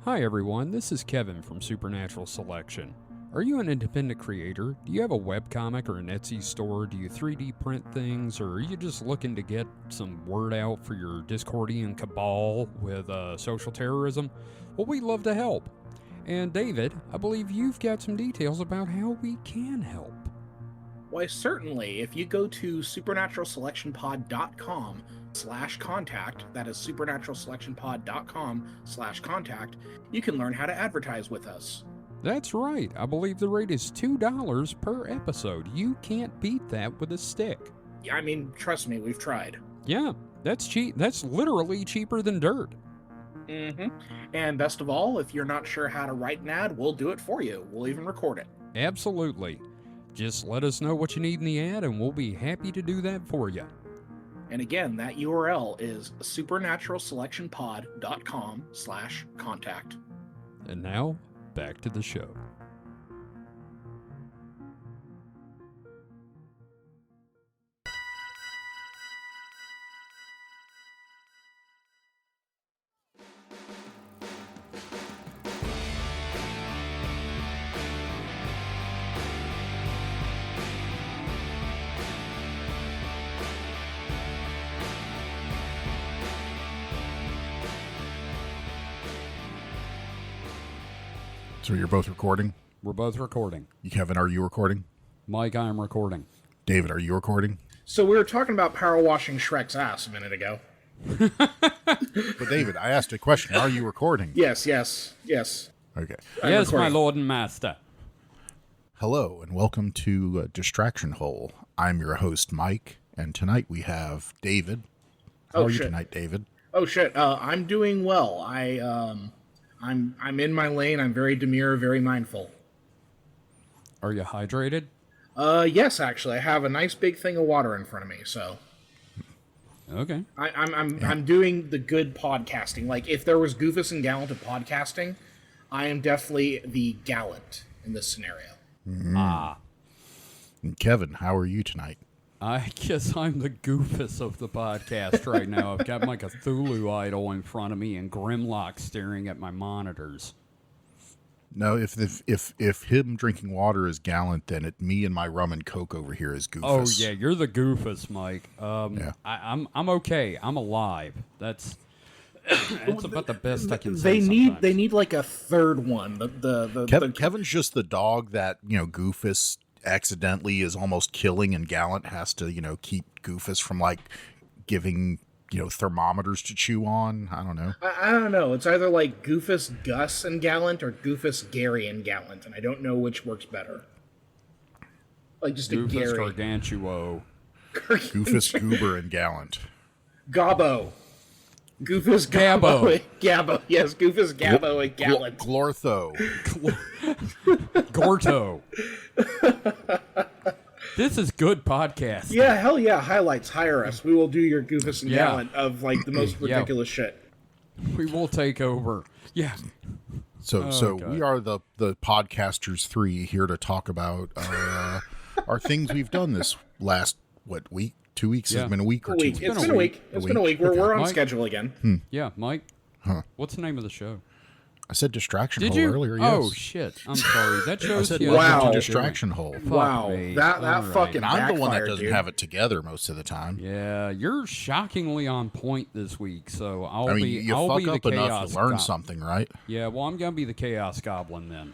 Hi everyone, this is Kevin from Supernatural Selection. Are you an independent creator? Do you have a webcomic or an Etsy store? Do you 3D print things? Or are you just looking to get some word out for your Discordian cabal with social terrorism? Well, we'd love to help. And David, I believe you've got some details about how we can help. Why, certainly. If you go to supernaturalselectionpod.com/contact, that is supernaturalselectionpod.com/contact, you can learn how to advertise with us. That's right. I believe the rate is $2 per episode. You can't beat that with a stick. Yeah, I mean, trust me, we've tried. Yeah, that's cheap. That's literally cheaper than dirt. And best of all, if you're not sure how to write an ad, we'll do it for you. We'll even record it. Absolutely. Just let us know what you need in the ad, and we'll be happy to do that for you. And again, that URL is supernaturalselectionpod.com/contact. And now, back to the show. So you're both recording? We're both recording. Kevin, are you recording? Mike, I am recording. David, are you recording? So we were talking about power washing Shrek's ass a minute ago. But David, I asked a question. Are you recording? Yes. Okay. Yes, recording. my lord and master. Hello, and welcome to Distraction Hole. I'm your host, Mike, and tonight we have David. How are you tonight, David? Oh, shit. I'm doing well. I'm in my lane. I'm very demure, very mindful. Are you hydrated? Yes, actually. I have a nice big thing of water in front of me, so... Okay. I'm doing the good podcasting. Like, if there was Goofus and Gallant of podcasting, I am definitely the Gallant in this scenario. Ah. And Kevin, how are you tonight? I guess I'm the Goofus of the podcast right now. I've got my Cthulhu idol in front of me and Grimlock staring at my monitors. No, if him drinking water is Gallant, then me and my rum and coke over here is Goofus. Oh yeah, you're the Goofus, Mike. Yeah. I'm okay. I'm alive. That's about the best I can say. They need like a third one. Kevin's just the dog that Goofus accidentally is almost killing, and Gallant has to keep Goofus from like giving thermometers to chew on. I don't know. I don't know. It's either like Goofus Gus and Gallant or Goofus Gary and Gallant, and I don't know which works better. Like just Goofus a Gary. Gargantuo. Goofus Goober and Gallant. Gobbo. Goofus Gabbo. Gabbo. Yes, Goofus Gabbo and Gallant. Glortho. Gorto. This is good podcast. Yeah, hell yeah. Highlights, hire us. We will do your Goofus and Gallant of like the most ridiculous shit. We will take over. Yeah. So God. we are the podcasters 3 here to talk about our things we've done this last week? 2 weeks? Yeah. It's been a week or 2 weeks. It's been a week. It's been a week. We're on Mike? schedule again. Yeah, Mike. What's the name of the show? I said Distraction Did Hole you? earlier. Yes. Oh shit! I'm sorry. That I shows said you. welcome Wow. to Distraction Hole. Wow, me. that All right. fucking And I'm the one that backfired, doesn't dude. have it together most of the time. Yeah, you're shockingly on point this week. So I'll I mean, be. you I'll fuck be the up enough chaos to learn something, right? Yeah, well, I'm gonna be the chaos goblin then.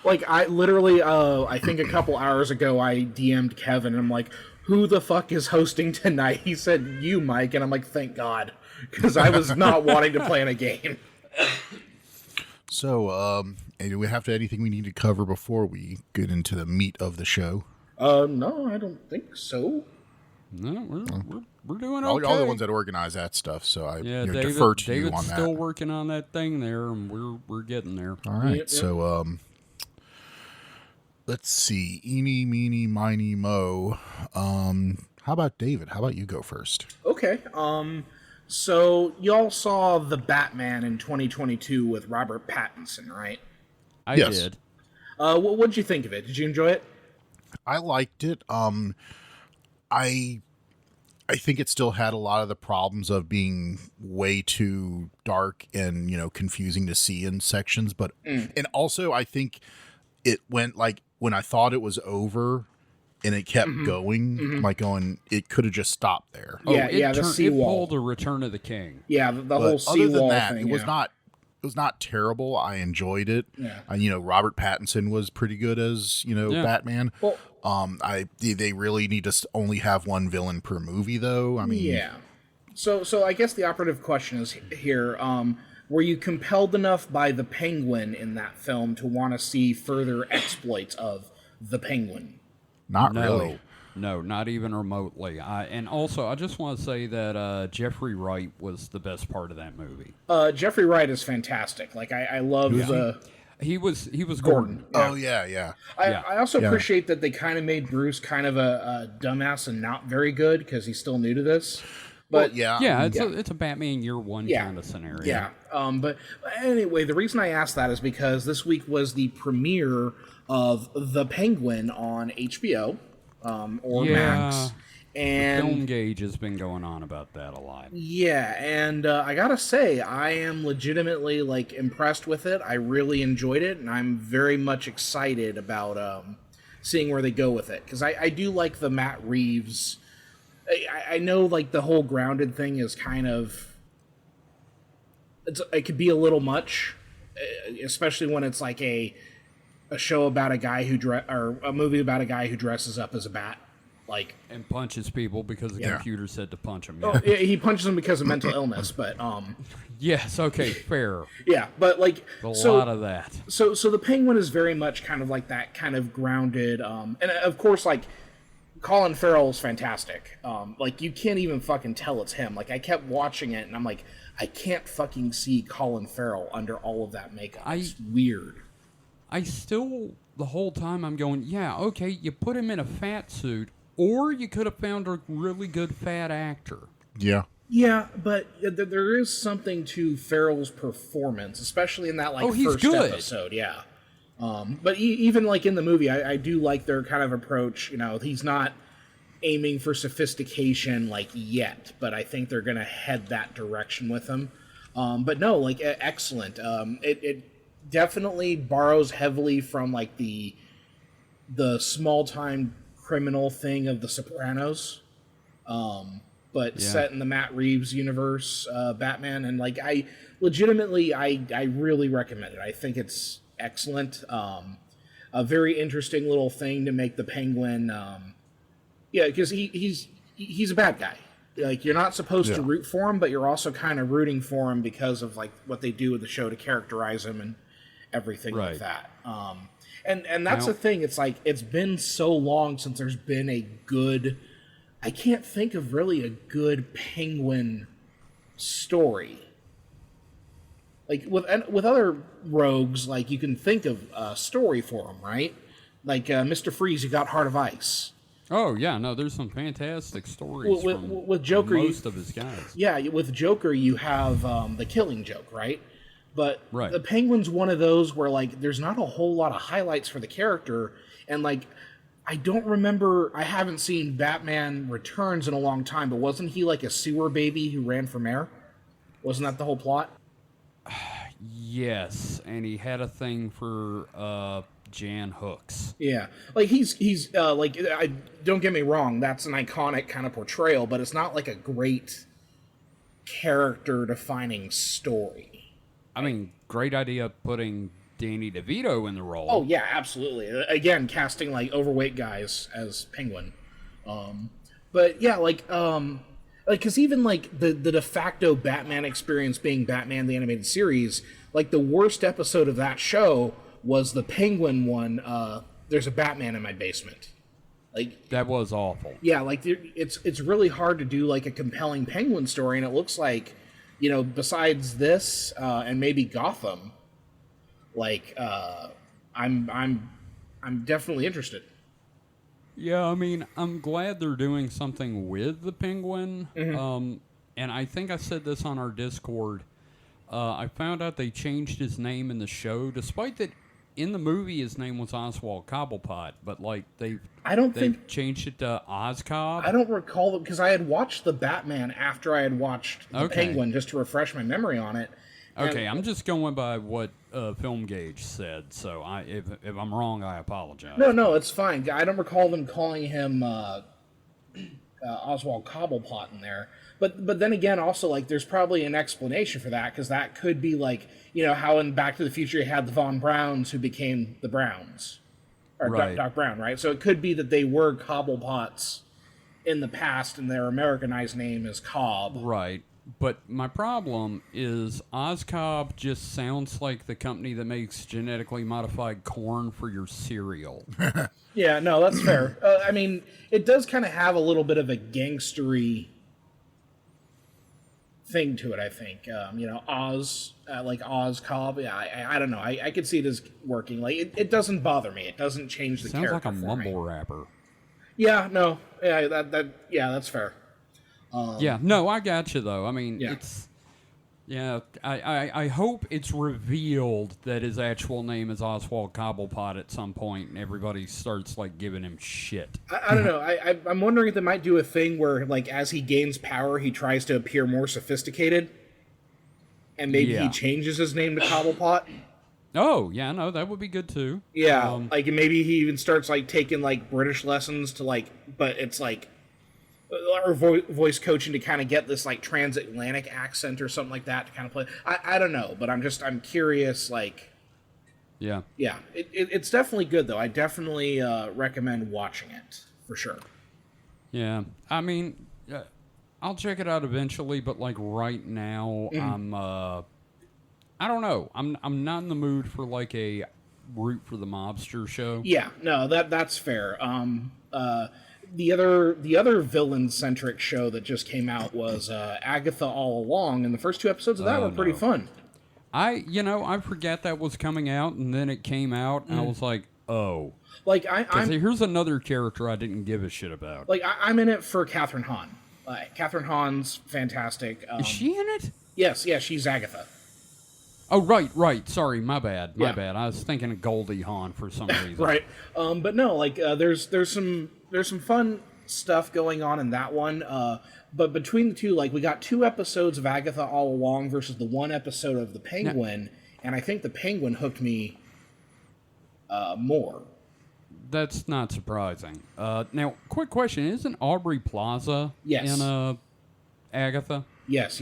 Like, I literally, I think a couple hours ago, I DM'd Kevin, and I'm like, who the fuck is hosting tonight? He said, you, Mike, and I'm like, thank God, because I was not wanting to play in a game. So, do we have anything we need to cover before we get into the meat of the show? No, I don't think so. No, we're doing All okay. the ones that organize that stuff, so I David, defer to David's you on that. still working on that thing there, and we're getting there. All right, Yep. so let's see. Eeny, meeny, miny, mo. How about David? How about you go first? Okay, so y'all saw The Batman in 2022 with Robert Pattinson, right? I Yes. did. What'd you think of it? Did you enjoy it? I liked it. I I think it still had a lot of the problems of being way too dark and, confusing to see in sections. But, and also I think it went like when I thought it was over and it kept going, I'm like going, it could have just stopped there. Yeah, the it seawall. pulled a Return of the King. Yeah, the But whole other than seawall that, thing. it was not terrible. I enjoyed it. Yeah. Robert Pattinson was pretty good as, Batman. Well, they really need to only have one villain per movie, though. I mean, yeah. So I guess the operative question is here: were you compelled enough by the Penguin in that film to want to see further exploits of the Penguin? not really. No, not even remotely. And also, I just want to say that Jeffrey Wright was the best part of that movie. Jeffrey Wright is fantastic. Like I love the He was Gordon. Oh, yeah. I also appreciate that they kind of made Bruce kind of a dumbass and not very good because he's still new to this. But Yeah, it's a Batman year one kind of scenario. Yeah. But anyway, the reason I asked that is because this week was the premiere of The Penguin on HBO or Max. And Film Gauge has been going on about that a lot. Yeah, and I gotta say, I am legitimately impressed with it. I really enjoyed it, and I'm very much excited about seeing where they go with it because I do like the Matt Reeves. I know the whole grounded thing is kind of it could be a little much, especially when it's like a show about a guy or a movie about a guy who dresses up as a bat. And punches people because the computer said to punch him. Yeah. Oh, he punches them because of mental illness, but yes, okay, fair. Yeah, but a lot of that. So the Penguin is very much kind of like that kind of grounded, and of course Colin Farrell is fantastic. You can't even fucking tell it's him. I kept watching it and I'm like, I can't fucking see Colin Farrell under all of that makeup. It's weird. I still the whole time I'm going, yeah, okay, you put him in a fat suit. Or you could have found a really good fat actor. Yeah. Yeah, but there is something to Farrell's performance, especially in that first episode. Yeah. But even in the movie, I do like their kind of approach. He's not aiming for sophistication yet, but I think they're going to head that direction with him. But no, excellent. It definitely borrows heavily from the small time criminal thing of The Sopranos, but set in the Matt Reeves universe, Batman, and I legitimately, I really recommend it. I think it's excellent. A very interesting little thing to make the Penguin, because he's a bad guy. You're not supposed to root for him, but you're also kind of rooting for him because of what they do with the show to characterize him and everything like that. And that's the thing. It's it's been so long since there's been a good. I can't think of really a good Penguin story. With other rogues, you can think of a story for them, right? Mr. Freeze, who got Heart of Ice. Oh yeah, no, there's some fantastic stories with Joker. Most of his guys. Yeah, with Joker, you have the Killing Joke, right? But the Penguin's one of those where there's not a whole lot of highlights for the character, and I don't remember. I haven't seen Batman Returns in a long time, but wasn't he a sewer baby who ran for mayor? Wasn't that the whole plot? Yes, and he had a thing for Jan Hooks. Yeah, he's I don't get me wrong, that's an iconic kind of portrayal, but it's not a great character defining story. I mean, great idea putting Danny DeVito in the role. Oh yeah, absolutely. Again, casting overweight guys as Penguin. But yeah, because even the de facto Batman experience being Batman the Animated Series, the worst episode of that show was the Penguin one. There's a Batman in my basement. That was awful. Yeah, it's really hard to do a compelling Penguin story, and it looks like, besides this and maybe Gotham, I'm definitely interested. Yeah, I mean, I'm glad they're doing something with the Penguin. And I think I said this on our Discord. I found out they changed his name in the show, despite that in the movie his name was Oswald Cobblepot, but like they changed it to Oscobb. I don't recall it because I had watched the Batman after I had watched the Penguin just to refresh my memory on it. Okay, I'm just going by what Film Gauge said, so if I'm wrong, I apologize. No, it's fine. I don't recall them calling him Oswald Cobblepot in there. But then again, also, like, there's probably an explanation for that, because that could be, like, you know, how in Back to the Future you had the Von Browns who became the Browns. Or right. Doc Brown, right? So it could be that they were Cobblepots in the past, and their Americanized name is Cobb. Right. But my problem is Oscobb just sounds like the company that makes genetically modified corn for your cereal. Yeah, no, that's fair. I mean, it does kind of have a little bit of a gangstery thing to it, I think. You know, Oz, like Oz Cobb. Yeah, I don't know. I could see it as working. Like, it doesn't bother me. It doesn't change the character. Sounds like a mumble rapper. Yeah, no. Yeah, that's fair. Yeah, no, I got you, though. I mean, Yeah. I hope it's revealed that his actual name is Oswald Cobblepot at some point, and everybody starts, like, giving him shit. I don't know. I'm wondering if they might do a thing where, like, as he gains power, he tries to appear more sophisticated, and maybe he changes his name to Cobblepot. Oh, yeah, no, that would be good, too. Yeah, like, maybe he even starts, like, taking, like, British lessons to, like, but it's, like, or voice coaching to kind of get this, like, transatlantic accent or something like that to kind of play. I don't know, but I'm curious, like... Yeah. Yeah, it's definitely good, though. I definitely recommend watching it, for sure. Yeah, I mean, I'll check it out eventually, but, like, right now, I don't know. I'm not in the mood for, like, a root for the mobster show. Yeah, no, that's fair. The other villain-centric show that just came out was Agatha All Along, and the first 2 episodes of that were pretty fun. I forget that was coming out, and then it came out, and I was like, oh. Like, here's another character I didn't give a shit about. Like, I'm in it for Catherine Hahn. Catherine Hahn's fantastic. Is she in it? Yes, she's Agatha. Oh, right. Sorry, my bad. I was thinking of Goldie Hawn for some reason. Right. But no, like, there's some fun stuff going on in that one. But between the two, like, we got 2 episodes of Agatha All Along versus the 1 episode of The Penguin, and I think The Penguin hooked me more. That's not surprising. Now, quick question. Isn't Aubrey Plaza in Agatha? Yes.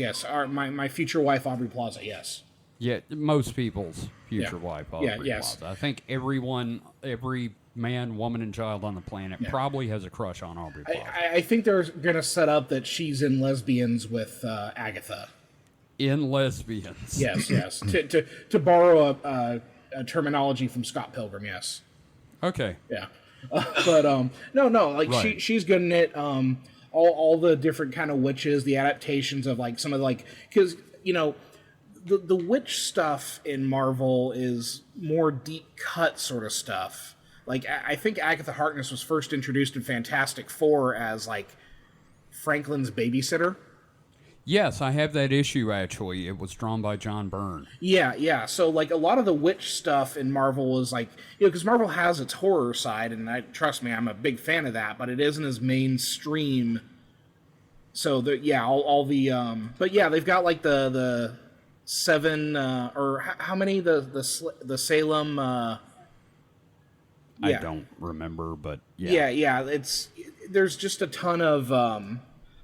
My future wife, Aubrey Plaza, yes. Yeah, most people's future wife, Aubrey yes. Plaza. I think every man, woman, and child on the planet probably has a crush on Aubrey Plaza. I think they're going to set up that she's in Lesbians with Agatha. In Lesbians? Yes. to borrow a terminology from Scott Pilgrim, yes. Okay. Yeah. But, no, like, right. She's good in it. All the different kind of witches, the adaptations of, like, some of, like, because, you know, the witch stuff in Marvel is more deep cut sort of stuff. Like, I think Agatha Harkness was first introduced in Fantastic Four as, like, Franklin's babysitter. Yes, I have that issue, actually. It was drawn by John Byrne. Yeah. So, like, a lot of the witch stuff in Marvel is, like, you know, because Marvel has its horror side, and trust me, I'm a big fan of that, but it isn't as mainstream. So, all the, but yeah, they've got, like, the 7, or how many, the Salem, I don't remember, but yeah. Yeah, there's just a ton of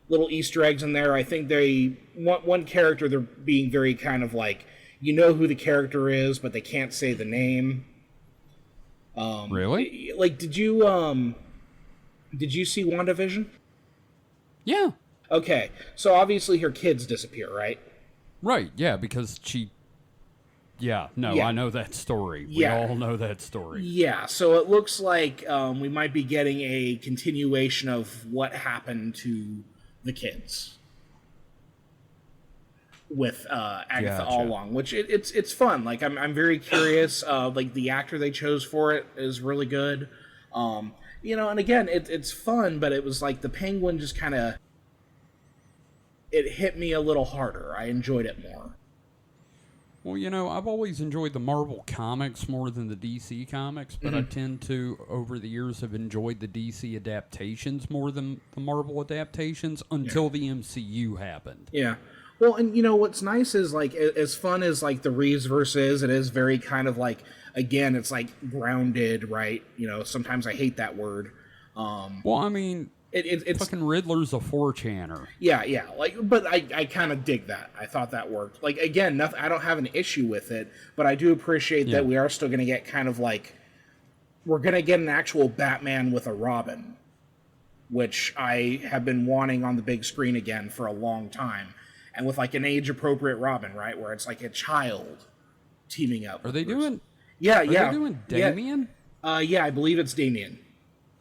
little Easter eggs in there. I think they one character, they're being very kind of like, you know who the character is, but they can't say the name. Really? Like, did you see WandaVision? Yeah. Okay, so obviously her kids disappear, right? Right, yeah, because she... Yeah, no, I know that story. We all know that story. Yeah, so it looks like we might be getting a continuation of what happened to the kids with Agatha All Along, which it's fun. Like, I'm very curious. Like, the actor they chose for it is really good. You know, and again, it's fun, but it was like the Penguin just kind of... It hit me a little harder. I enjoyed it more. Well, you know, I've always enjoyed the Marvel comics more than the DC comics, but I tend to, over the years, have enjoyed the DC adaptations more than the Marvel adaptations until the MCU happened. Yeah. Well, and you know what's nice is like as fun as like the Reeseverse is, it is very kind of like, again, it's like grounded, right? You know, sometimes I hate that word. Well, I mean, it's fucking Riddler's a 4chaner. yeah. Like, but I kind of dig that. I thought that worked. Like, again, nothing. I don't have an issue with it, but I do appreciate that we are still going to get kind of like, we're going to get an actual Batman with a Robin, which I have been wanting on the big screen again for a long time, and with like an age-appropriate Robin, right, where it's like a child teaming up. Are they doing? Yeah. Are they doing Damian? Yeah, I believe it's Damian.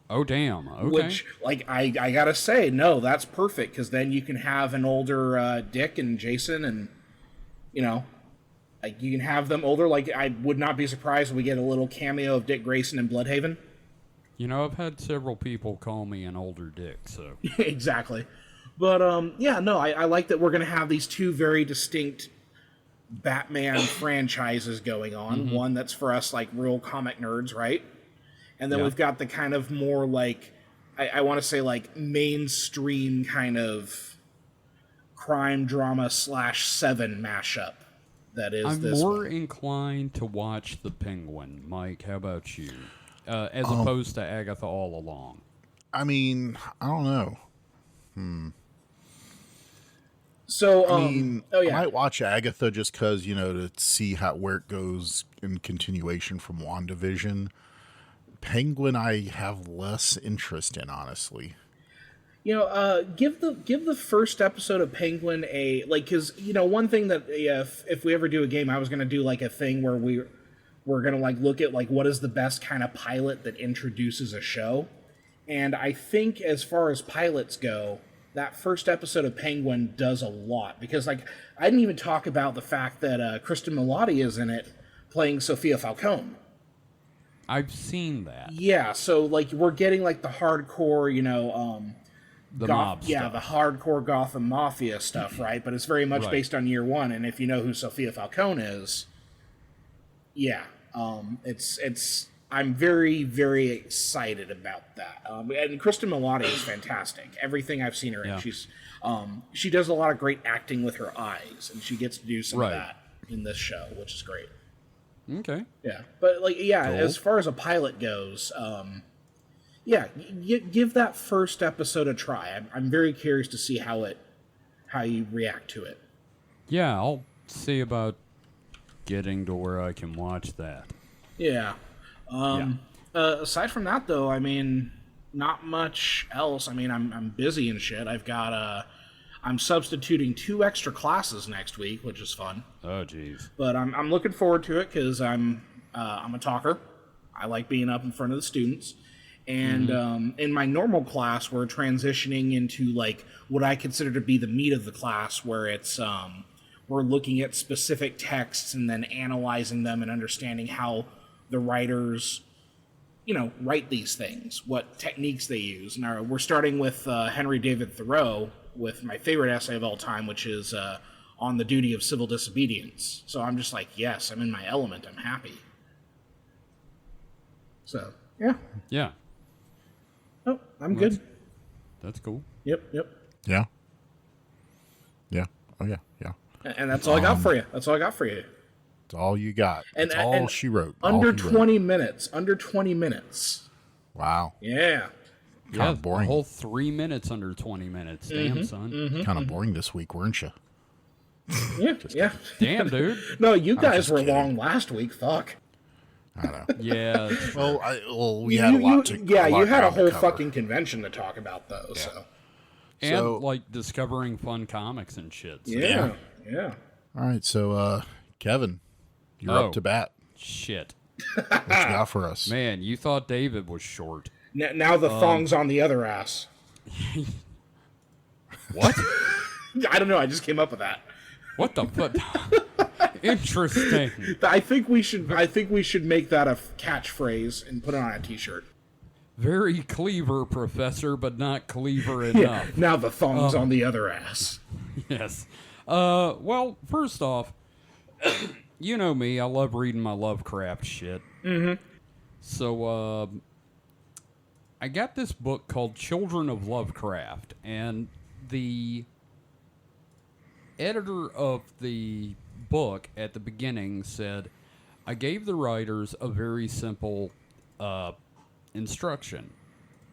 Oh, damn. Okay. Which, like, I gotta say, no, that's perfect, because then you can have an older Dick and Jason, and, you know, like, you can have them older. Like, I would not be surprised if we get a little cameo of Dick Grayson in Bloodhaven. You know, I've had several people call me an older Dick, so... Exactly. But, yeah, no, I like that we're gonna have these two very distinct Batman franchises going on. One that's for us, like, real comic nerds, right? And then we've got the kind of more like, I want to say like mainstream kind of crime drama /7 mashup that is I'm more inclined to watch The Penguin. Mike, how about you? As opposed to Agatha All Along. I mean, I don't know. So, I mean, I might watch Agatha just because, you know, to see where it goes in continuation from WandaVision. Penguin I have less interest in, honestly. You know, give the first episode of Penguin a, like, because, you know, one thing that if we ever do a game, I was going to do like a thing where we're going to like look at like what is the best kind of pilot that introduces a show. And I think as far as pilots go, that first episode of Penguin does a lot, because like I didn't even talk about the fact that Kristen Milotti is in it playing Sophia Falcone. I've seen that. Yeah, so like we're getting like the hardcore, you know, the mob yeah, stuff. the hardcore Gotham Mafia stuff, right? But it's very much based on year one, and if you know who Sophia Falcone is, yeah, it's I'm very, very excited about that. And Kristen Milotti is fantastic. Everything I've seen her in, she does a lot of great acting with her eyes, and she gets to do some of that in this show, which is great. Okay. Yeah, but like, yeah, Cool. As far as a pilot goes, give that first episode a try. I'm very curious to see how you react to it. Yeah, I'll see about getting to where I can watch that. Yeah. Aside from that, though, I mean, not much else. I mean, I'm busy and shit. I've got I'm substituting 2 extra classes next week, which is fun. Oh, jeez. But I'm looking forward to it because I'm a talker. I like being up in front of the students. And in my normal class, we're transitioning into like what I consider to be the meat of the class, where it's we're looking at specific texts and then analyzing them and understanding how the writers, you know, write these things, what techniques they use. And we're starting with Henry David Thoreau, with my favorite essay of all time, which is On the Duty of Civil Disobedience. So I'm just like, yes, I'm in my element. I'm happy. So, yeah. Yeah. Oh, I'm good. That's cool. Yep. Yeah. Yeah. Oh, yeah. Yeah. And that's all I got for you. That's all I got for you. That's all you got. That's all she wrote. Under 20 minutes. Under 20 minutes. Wow. Yeah. Kind of boring. A whole 3 minutes under 20 minutes. Damn, son. Kind of boring this week, weren't you? Yeah. Damn, dude. No, you guys were kidding. long last week. Fuck. I know. Yeah. Well, we had a lot to. Yeah, you had a whole cover. fucking convention to talk about, though. Yeah. So. And like discovering fun comics and shit. So. Yeah. All right, so Kevin, you're up to bat. Shit. What you got for us? Man, you thought David was short. Now the thong's on the other ass. What? I don't know. I just came up with that. What the fuck? Interesting. I think we should make that a catchphrase and put it on a T-shirt. Very cleaver, Professor, but not cleaver enough. Now the thong's on the other ass. Yes. Well, first off, you know me, I love reading my Lovecraft shit. Mm-hmm. So, I got this book called Children of Lovecraft, and the editor of the book at the beginning said, I gave the writers a very simple instruction.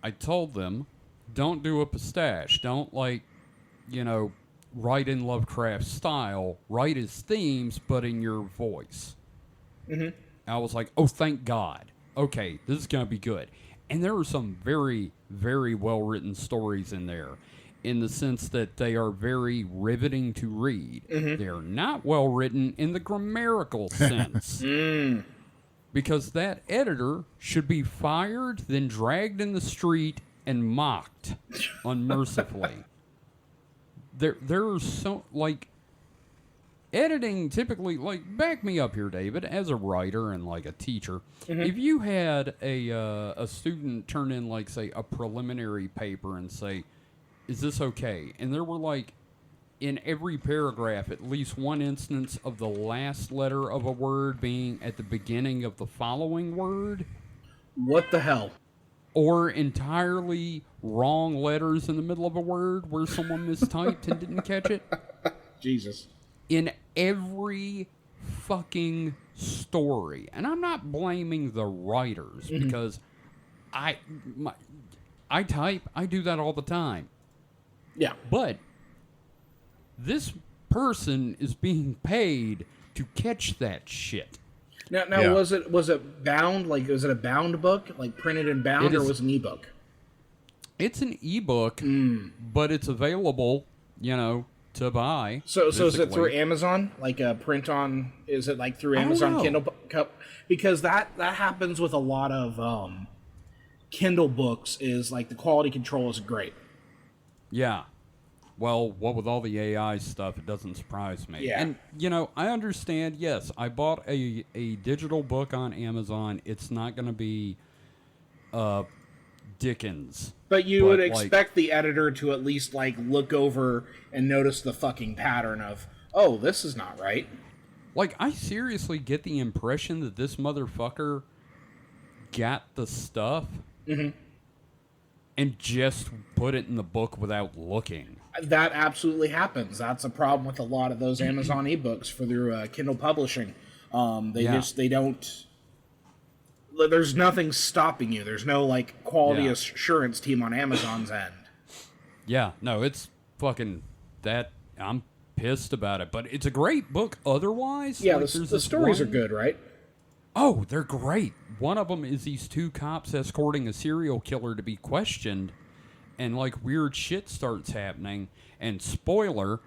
I told them, don't do a pistache. Don't, write in Lovecraft style. Write his themes, but in your voice. Mm-hmm. I was like, oh, thank God. Okay, this is going to be good. And there are some very, very well-written stories in there, in the sense that they are very riveting to read. Mm-hmm. They're not well-written in the grammatical sense. Because that editor should be fired, then dragged in the street and mocked unmercifully. There are so, editing typically, back me up here, David, as a writer and, a teacher. Mm-hmm. If you had a student turn in, say, a preliminary paper and say, is this okay? And there were, in every paragraph, at least one instance of the last letter of a word being at the beginning of the following word. What the hell? Or entirely wrong letters in the middle of a word where someone mistyped and didn't catch it. Jesus. In every fucking story. And I'm not blaming the writers, mm-hmm. because I type, I do that all the time. Yeah. But this person is being paid to catch that shit. Now, yeah. was it bound? Was it a bound book, printed and bound, or was it an ebook? It's an ebook, but it's available, to buy. So is it through Amazon? A print on? Is it through Amazon Kindle Cup? Because that happens with a lot of Kindle books. Is the quality control is great. Yeah. Well, what with all the AI stuff, it doesn't surprise me. Yeah. And, I understand, yes, I bought a digital book on Amazon. It's not going to be Dickens. But you would expect the editor to at least, look over and notice the fucking pattern of, oh, this is not right. I seriously get the impression that this motherfucker got the stuff and just put it in the book without looking. That absolutely happens. That's a problem with a lot of those Amazon ebooks for their Kindle publishing. They don't. There's nothing stopping you. There's no quality assurance team on Amazon's end. Yeah, no, it's fucking that. I'm pissed about it, but it's a great book otherwise. Yeah, the stories are good, right? Oh, they're great. One of them is these two cops escorting a serial killer to be questioned, and weird shit starts happening. And spoiler,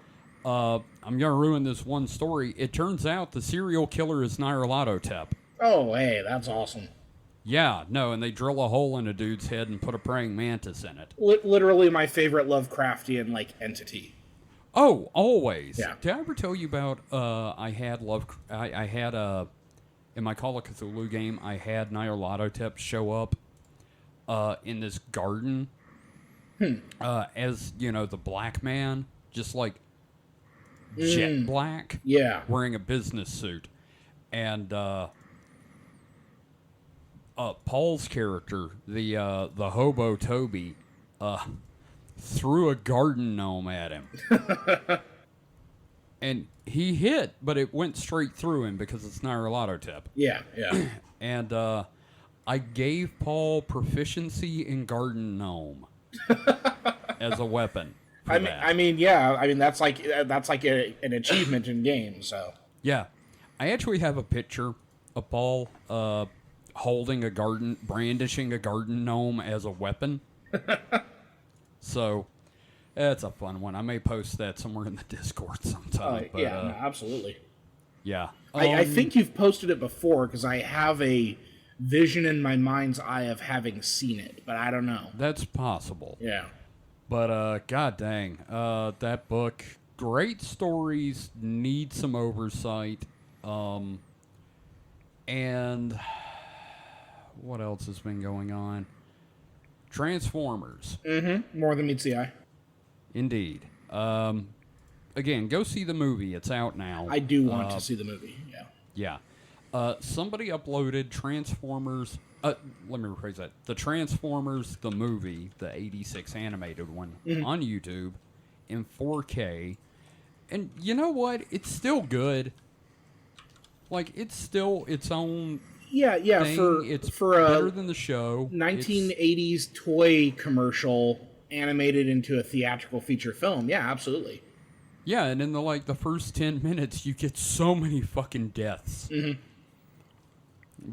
I'm gonna ruin this one story. It turns out the serial killer is Nyarlathotep. Oh, hey, that's awesome. Yeah, no, and they drill a hole in a dude's head and put a praying mantis in it. Literally my favorite Lovecraftian entity. Oh, always. Yeah. Did I ever tell you about I had in my Call of Cthulhu game, I had Nyarlathotep show up in this garden as, the black man, just jet black. Yeah. Wearing a business suit. And Paul's character, the hobo Toby, threw a garden gnome at him. And he hit, but it went straight through him because it's Nyarlathotep. Yeah, yeah. And I gave Paul proficiency in garden gnome as a weapon. I mean, that's an achievement in games. So yeah, I actually have a picture of Paul brandishing a garden gnome as a weapon. So it's a fun one. I may post that somewhere in the Discord sometime. But, no, absolutely. Yeah. I think you've posted it before because I have a vision in my mind's eye of having seen it, but I don't know. That's possible. Yeah. But, god dang, that book, great stories, need some oversight. And what else has been going on? Transformers. Mm-hmm. More than meets the eye. Indeed. Again, go see the movie. It's out now. I do want to see the movie, yeah. Yeah. Somebody uploaded Transformers. Let me rephrase that. The Transformers, the movie, the 86 animated one, on YouTube in 4K. And you know what? It's still good. Like, it's still its own thing. It's better than the show. 1980s toy commercial animated into a theatrical feature film. Yeah, absolutely. Yeah, and in the first 10 minutes, you get so many fucking deaths. Mm-hmm.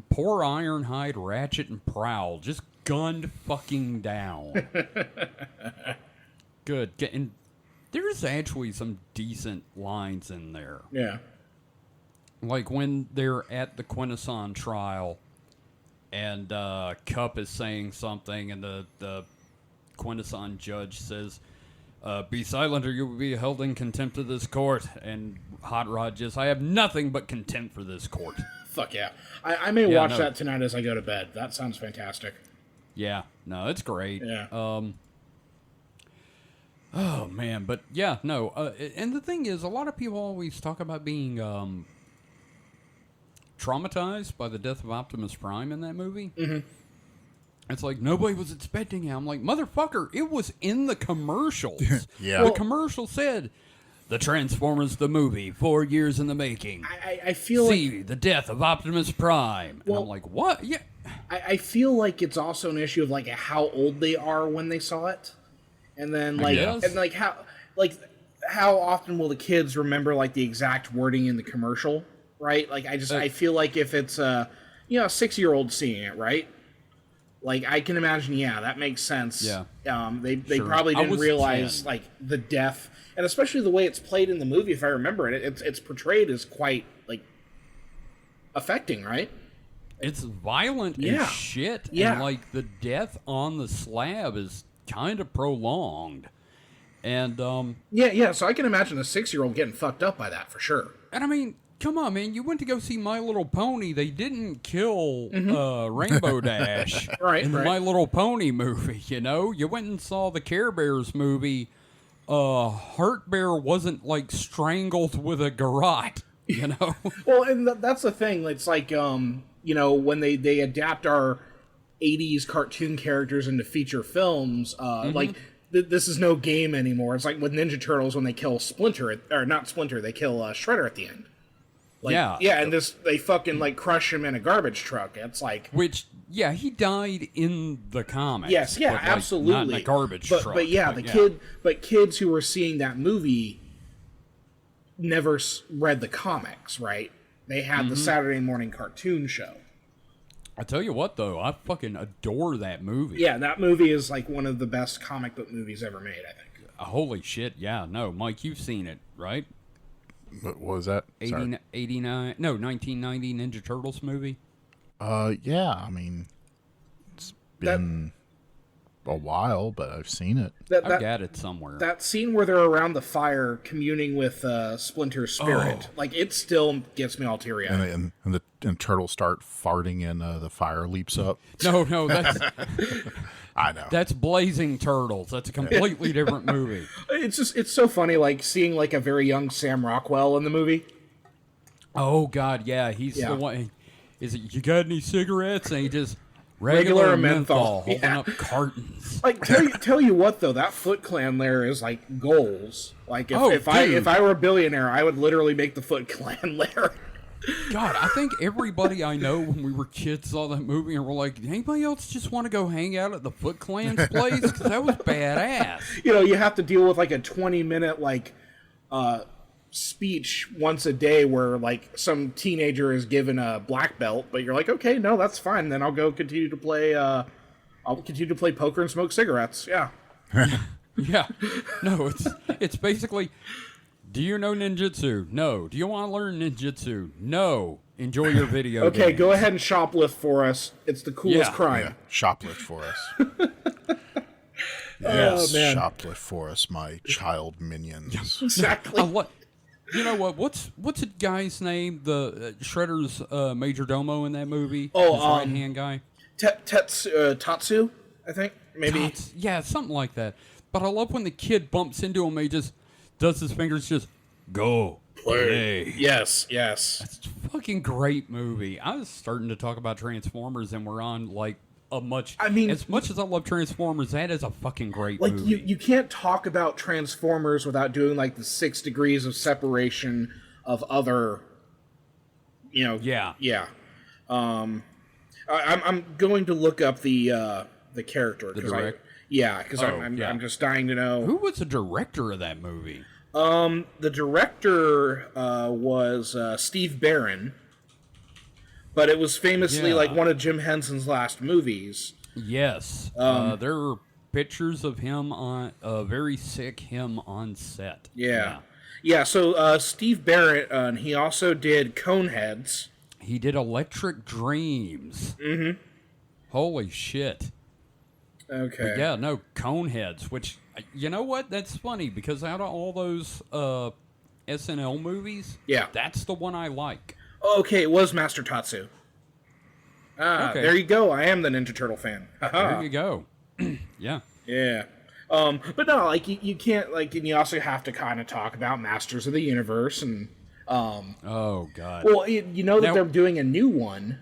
Poor Ironhide, Ratchet, and Prowl just gunned fucking down. Good. And there's actually some decent lines in there. Yeah. Like when they're at the Quintesson trial and Cup is saying something and the Quintesson judge says, be silent or you will be held in contempt of this court. And Hot Rod just, I have nothing but contempt for this court. Fuck yeah. I may watch that tonight as I go to bed. That sounds fantastic. Yeah. No, it's great. Yeah. Oh, man. But, yeah, no. And the thing is, a lot of people always talk about being traumatized by the death of Optimus Prime in that movie. Mm-hmm. It's like, nobody was expecting it. I'm like, motherfucker, it was in the commercials. Yeah. The commercial said, the Transformers the movie, 4 years in the making. I feel like the death of Optimus Prime. Well, and I'm like, what? Yeah. I feel like it's also an issue of like how old they are when they saw it. And then how often will the kids remember like the exact wording in the commercial, right? Like I feel like if it's a 6-year-old seeing it, right? Like I can imagine, that makes sense. Yeah. They probably didn't realize 10. like the death, and especially the way it's played in the movie. If I remember it, it's portrayed as quite like affecting, right? It's violent as shit. Yeah. And like the death on the slab is kind of prolonged. And So I can imagine a 6-year-old getting fucked up by that for sure. And I mean, come on, man. You went to go see My Little Pony. They didn't kill Rainbow Dash in the My Little Pony movie, you know? You went and saw the Care Bears movie. Heart Bear wasn't, like, strangled with a garrote, you know? Well, and that's the thing. It's like, when they adapt our 80s cartoon characters into feature films, like... This is no game anymore. It's like with Ninja Turtles when they kill Splinter, or not Splinter, they kill Shredder at the end. Like, and they fucking like crush him in a garbage truck. It's like he died in the comics. Yes, yeah, but, absolutely. Not in a garbage truck. But kids who were seeing that movie never read the comics, right? They had the Saturday morning cartoon show. I tell you what, though, I fucking adore that movie. Yeah, that movie is like one of the best comic book movies ever made, I think. Holy shit, yeah. No, Mike, you've seen it, right? What was that? 1990 Ninja Turtles movie? Yeah, I mean, it's been a while, but I've seen it. I've got it somewhere. That scene where they're around the fire communing with Splinter's spirit, like, it still gets me all teary-eyed. And the turtles start farting and the fire leaps up. No, that's... I know. That's Blazing Turtles. That's a completely different movie. It's so funny, like, seeing, like, a very young Sam Rockwell in the movie. Oh, God, yeah. He's the one... Is it, you got any cigarettes? And he just... Regular menthol. Holding up cartons. Like, tell you what, though, that Foot Clan lair is, like, goals. Like, if I were a billionaire, I would literally make the Foot Clan lair. God, I think everybody I know when we were kids saw that movie and were like, anybody else just want to go hang out at the Foot Clan's place? Because that was badass. You have to deal with, like, a 20-minute, like, speech once a day where, like, some teenager is given a black belt, but you're like, okay, no, that's fine. Then I'll go continue to play, poker and smoke cigarettes. Yeah. Yeah. No, it's basically... Do you know ninjutsu? No. Do you want to learn ninjutsu? No. Enjoy your video Okay, games. go ahead and shoplift for us. It's the coolest crime. Yeah. Shoplift for us. Yes, man. Shoplift for us, my child minions. Exactly. You know what? What's the guy's name? The Shredder's major domo in that movie? Oh, his right-hand guy? Tatsu, I think. Maybe. Yeah, something like that. But I love when the kid bumps into him and he just... does his fingers just go play. Yes. That's fucking great movie. I was starting to talk about Transformers, and we're on like a much. I mean, as much as I love Transformers, that is a fucking great like movie. you can't talk about Transformers without doing like the 6 degrees of separation of other, Yeah. I'm going to look up the character. The direct? Because Oh, I'm just dying to know. Who was the director of that movie? The director was Steve Barron, but it was famously Yeah. like one of Jim Henson's last movies. Yes. There are pictures of him on very sick him on set. Yeah. So Steve Barron, he also did Coneheads. He did Electric Dreams. Mm-hmm. Holy shit. Okay. But yeah, no, Coneheads, which, you know what? That's funny, because out of all those SNL movies, Yeah. that's the one I like. Okay, it was Master Tatsu. Okay. There you go. I am the Ninja Turtle fan. There you go. Yeah. Yeah. But no, like you can't like, and you also have to kind of talk about Masters of the Universe and. Oh, God. Well, you know that Now- they're doing a new one.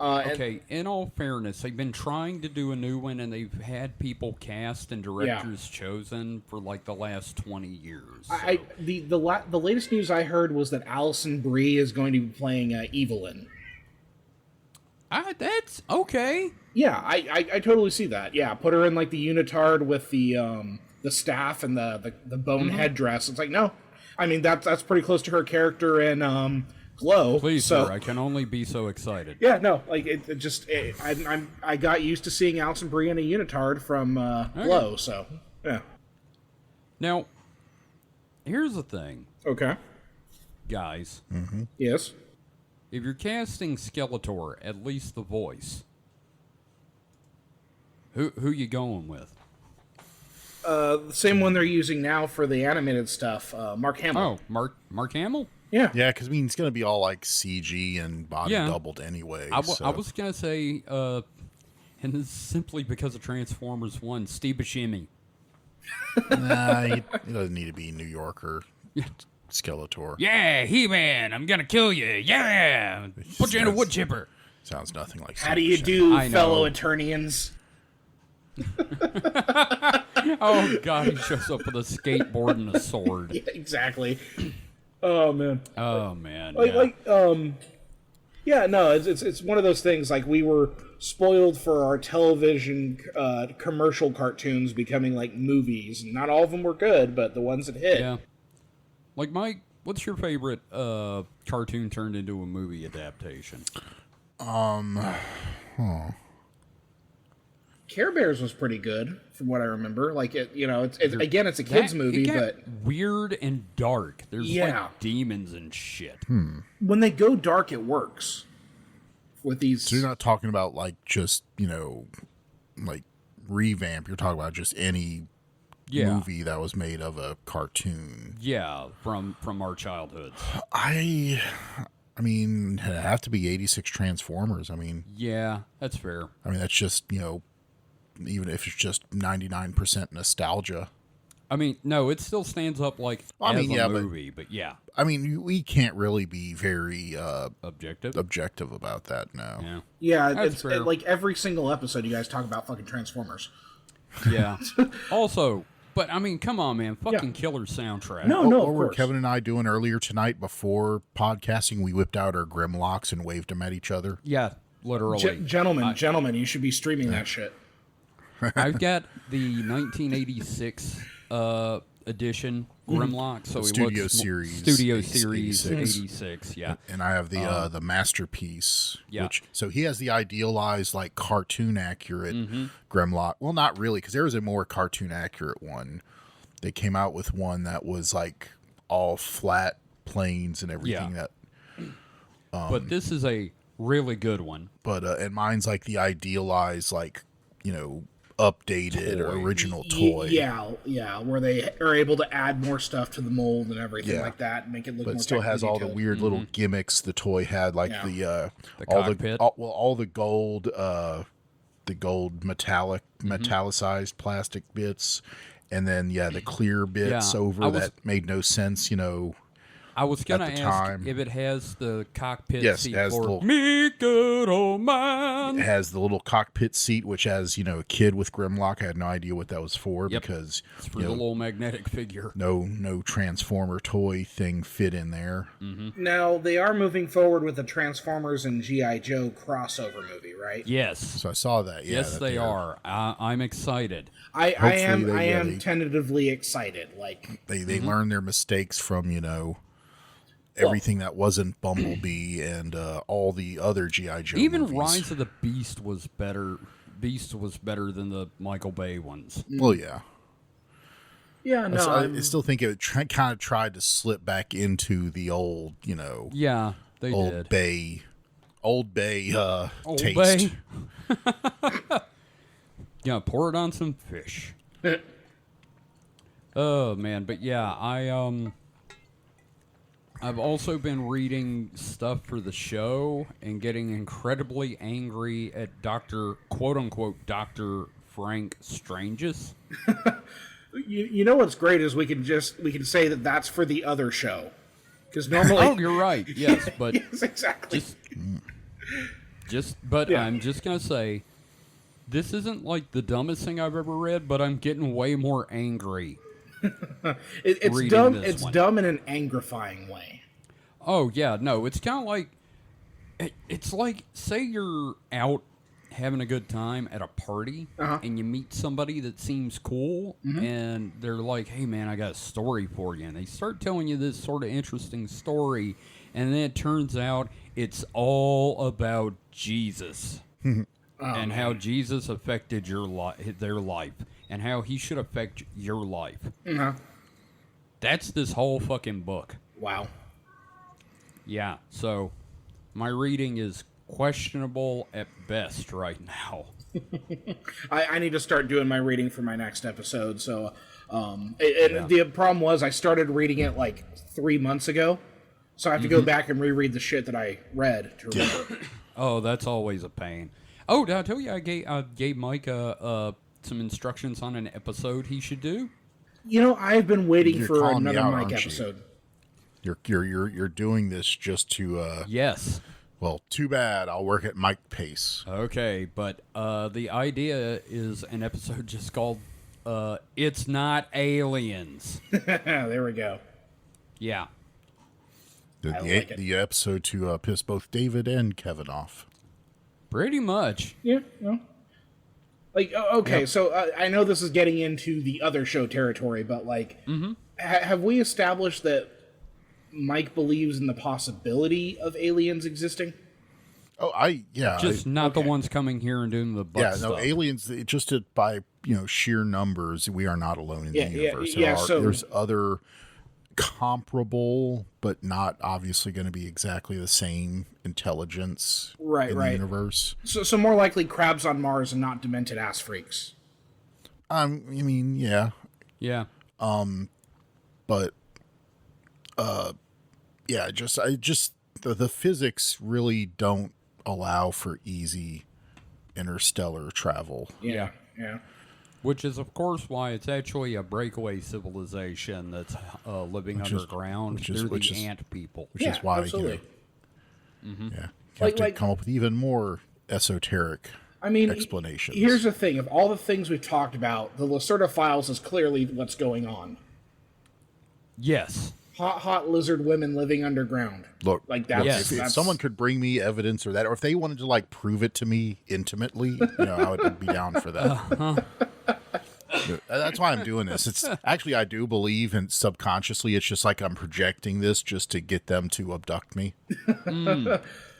Okay, in all fairness, they've been trying to do a new one, and they've had people cast and directors chosen for like the last 20 years. So. The latest news I heard was that Alison Brie is going to be playing Evelyn. That's okay. Yeah, I totally see that. Yeah, put her in like the unitard with the staff and the bone headdress. It's like, no, I mean that's pretty close to her character in Glow. Please, so, sir, I can only be so excited. Yeah, no, like I got used to seeing Alison Brie in a unitard from Glow. So yeah. Now, here's the thing, Okay. guys. Yes. If you're casting Skeletor, at least the voice, who you going with? The same one they're using now for the animated stuff, Mark Hamill. Oh, Mark Hamill? Yeah. Yeah, because I mean it's gonna be all like CG and body Yeah. doubled anyway. I so. was gonna say, and this is simply because of Transformers 1, Steve Buscemi. Nah, he doesn't need to be New Yorker. Skeletor. Yeah, He-Man, I'm gonna kill you. Yeah, put you in a wood chipper. Sounds nothing like. How do you Steve do, I know. fellow Eternians? Oh God, he shows up with a skateboard and a sword. Yeah, exactly. Oh man. Oh man. Yeah, no, it's one of those things. Like, we were spoiled for our television commercial cartoons becoming like movies, and not all of them were good, but the ones that hit. Yeah. Like, Mike, what's your favorite cartoon turned into a movie adaptation? Care Bears was pretty good, from what I remember. Like, it's a kids movie, it got but weird and dark. There's Yeah. like demons and shit. when they go dark, it works. With these, So you're not talking about like just like revamp. You're talking about just any Yeah. movie that was made of a cartoon. Yeah, from our childhoods. I mean, it'd have to be 86 Transformers. I mean, Yeah, that's fair. that's just even if it's just 99% nostalgia. I mean, no, it still stands up like I mean, as yeah, a but- movie, but yeah, I mean, we can't really be very objective. objective about that now. Yeah, yeah, That's it's fair. like every single episode, you guys talk about fucking Transformers. yeah. Also, but I mean, come on, man, fucking killer soundtrack. No, no, What of were course. Kevin and I doing earlier tonight before podcasting? We whipped out our Grimlocks and waved them at each other. Yeah, literally. Gentlemen, you should be streaming that shit. I've got the 1986 edition Grimlock, so it Studio looks Series Studio 86. Series 86. Yeah, And I have the masterpiece. Yeah. So he has the idealized, like, cartoon accurate Mm-hmm. Grimlock. Well, not really, because there was a more cartoon accurate one. They came out with one that was like all flat planes and everything. Yeah. That, but this is a really good one. but and mine's like the idealized, like, updated or Toy. original toy. Yeah, where they are able to add more stuff to the mold and everything Yeah. like that, and make it look But more it still has technically all the detailed. weird little gimmicks the toy had, like Yeah. The all cockpit. all the gold, metallicized plastic bits, and then the clear bits Yeah, over I was- that made no sense. I was gonna at the ask time. if it has the cockpit Yes, seat it has the for little- me good old man. It has the little cockpit seat, which as, you know, a kid with Grimlock, I had no idea what that was for Yep. because It's for you the know, little magnetic figure. no Transformer toy thing fit in there. Now, they are moving forward with the Transformers and G.I. Joe crossover movie, right? Yes. So I saw that. Yeah, Yes, that they they're- are. I'm excited. I Hopefully am they- tentatively excited. Like, They learned their mistakes from, you know, everything that wasn't Bumblebee and all the other G.I. Joe Even movies. Rise of the Beast was better. Beast was better than the Michael Bay ones. Well, yeah. yeah, no, I still think it kind of tried to slip back into the old, you know, Yeah, they old did. Bay Old taste. Bay. Yeah, pour it on some fish. Oh man, but yeah, I've also been reading stuff for the show and getting incredibly angry at quote unquote Dr. Frank Stranges. you know what's great is we can say that that's for the other show, because normally. Oh, you're right. Yes, but Yes, exactly. Yeah. I'm just gonna say, this isn't like the dumbest thing I've ever read, but I'm getting way more angry. It's reading dumb. this It's one. dumb in an angrifying way. Oh yeah, no, it's kind of like it's like say you're out having a good time at a party and you meet somebody that seems cool and they're like, "Hey man, I got a story for you." And they start telling you this sort of interesting story and then it turns out it's all about Jesus. And how Jesus affected their life and how he should affect your life. That's this whole fucking book. Wow. Yeah, so my reading is questionable at best right now. I need to start doing my reading for my next episode. So, the problem was I started reading it like 3 months ago, so I have to go back and reread the shit that I read to remember. Oh, that's always a pain. Oh, did I tell you I gave Mike some instructions on an episode he should do? You know, I've been waiting You're for calling me another out, Mike aren't you? episode. You're doing this just to Yes. well, too bad. I'll work at Mike pace. Okay, but the idea is an episode just called It's Not Aliens. There we go. Yeah. I like it. The episode to piss both David and Kevin off. Pretty much. Yeah. No. Like, okay, so I know this is getting into the other show territory, but like, have we established that Mike believes in the possibility of aliens existing? Oh, Just not the ones coming here and doing the butt stuff. aliens. Just by sheer numbers, we are not alone in the universe. So There's other comparable, but not obviously going to be exactly the same intelligence in the universe. So more likely crabs on Mars and not demented ass freaks. I mean, yeah, Yeah. but yeah, the physics really don't allow for easy interstellar travel. Yeah. Which is, of course, why it's actually a breakaway civilization that's living underground. They're the ant people. Which is why, absolutely. you have to come up with even more esoteric explanations. Here's the thing. Of all the things we've talked about, the Lacerda Files is clearly what's going on. Yes. Hot lizard women living underground. Look, like that's, if someone could bring me evidence or if they wanted to like prove it to me intimately, I would be down for that. That's why I'm doing this. It's actually, I do believe, and subconsciously, it's just like I'm projecting this just to get them to abduct me.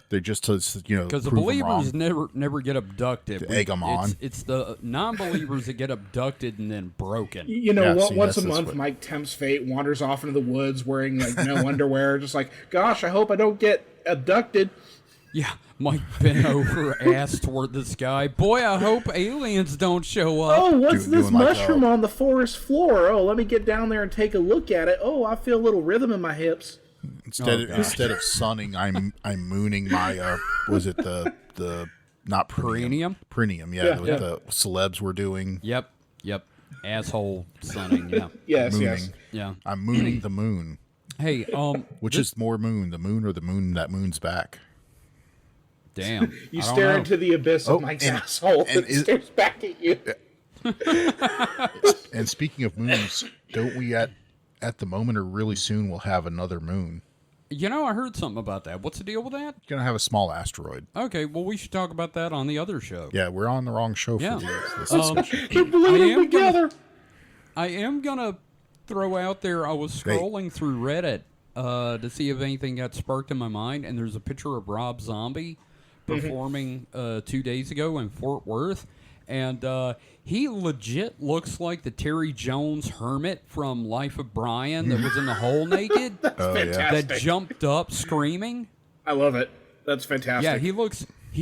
They're just to, because the prove 'em wrong. believers never get abducted. Egg them on. It's the non-believers that get abducted and then broken. Once a month, Mike tempts fate, wanders off into the woods wearing like no underwear, just like, gosh, I hope I don't get abducted. Yeah, Mike bent over ass toward the sky. Boy, I hope aliens don't show up. Oh, what's this doing like mushroom on the forest floor? Oh, let me get down there and take a look at it. Oh, I feel a little rhythm in my hips. Instead of sunning, I'm mooning my was it the not Perineum? Perineum, yeah, what the celebs were doing. Yep. Asshole sunning, yeah. Yes, Mooning. yes. Yeah. I'm mooning the moon. Hey, Which is more moon, the moon or the moon that moon's back? damn. You I don't stare know. into the abyss of Mike's asshole and stares back at you. And speaking of moons, don't we at the moment or really soon we'll have another moon? You know, I heard something about that. What's the deal with that? Gonna have a small asteroid. Okay, well, we should talk about that on the other show. Yeah, we're on the wrong show Yeah. for this. They're bleeding together. I am gonna throw out there. I was scrolling through Reddit to see if anything got sparked in my mind, and there's a picture of Rob Zombie performing 2 days ago in Fort Worth, and he legit looks like the Terry Jones hermit from Life of Brian that was in the hole naked, Fantastic. that jumped up screaming. I love it. That's fantastic. Yeah, he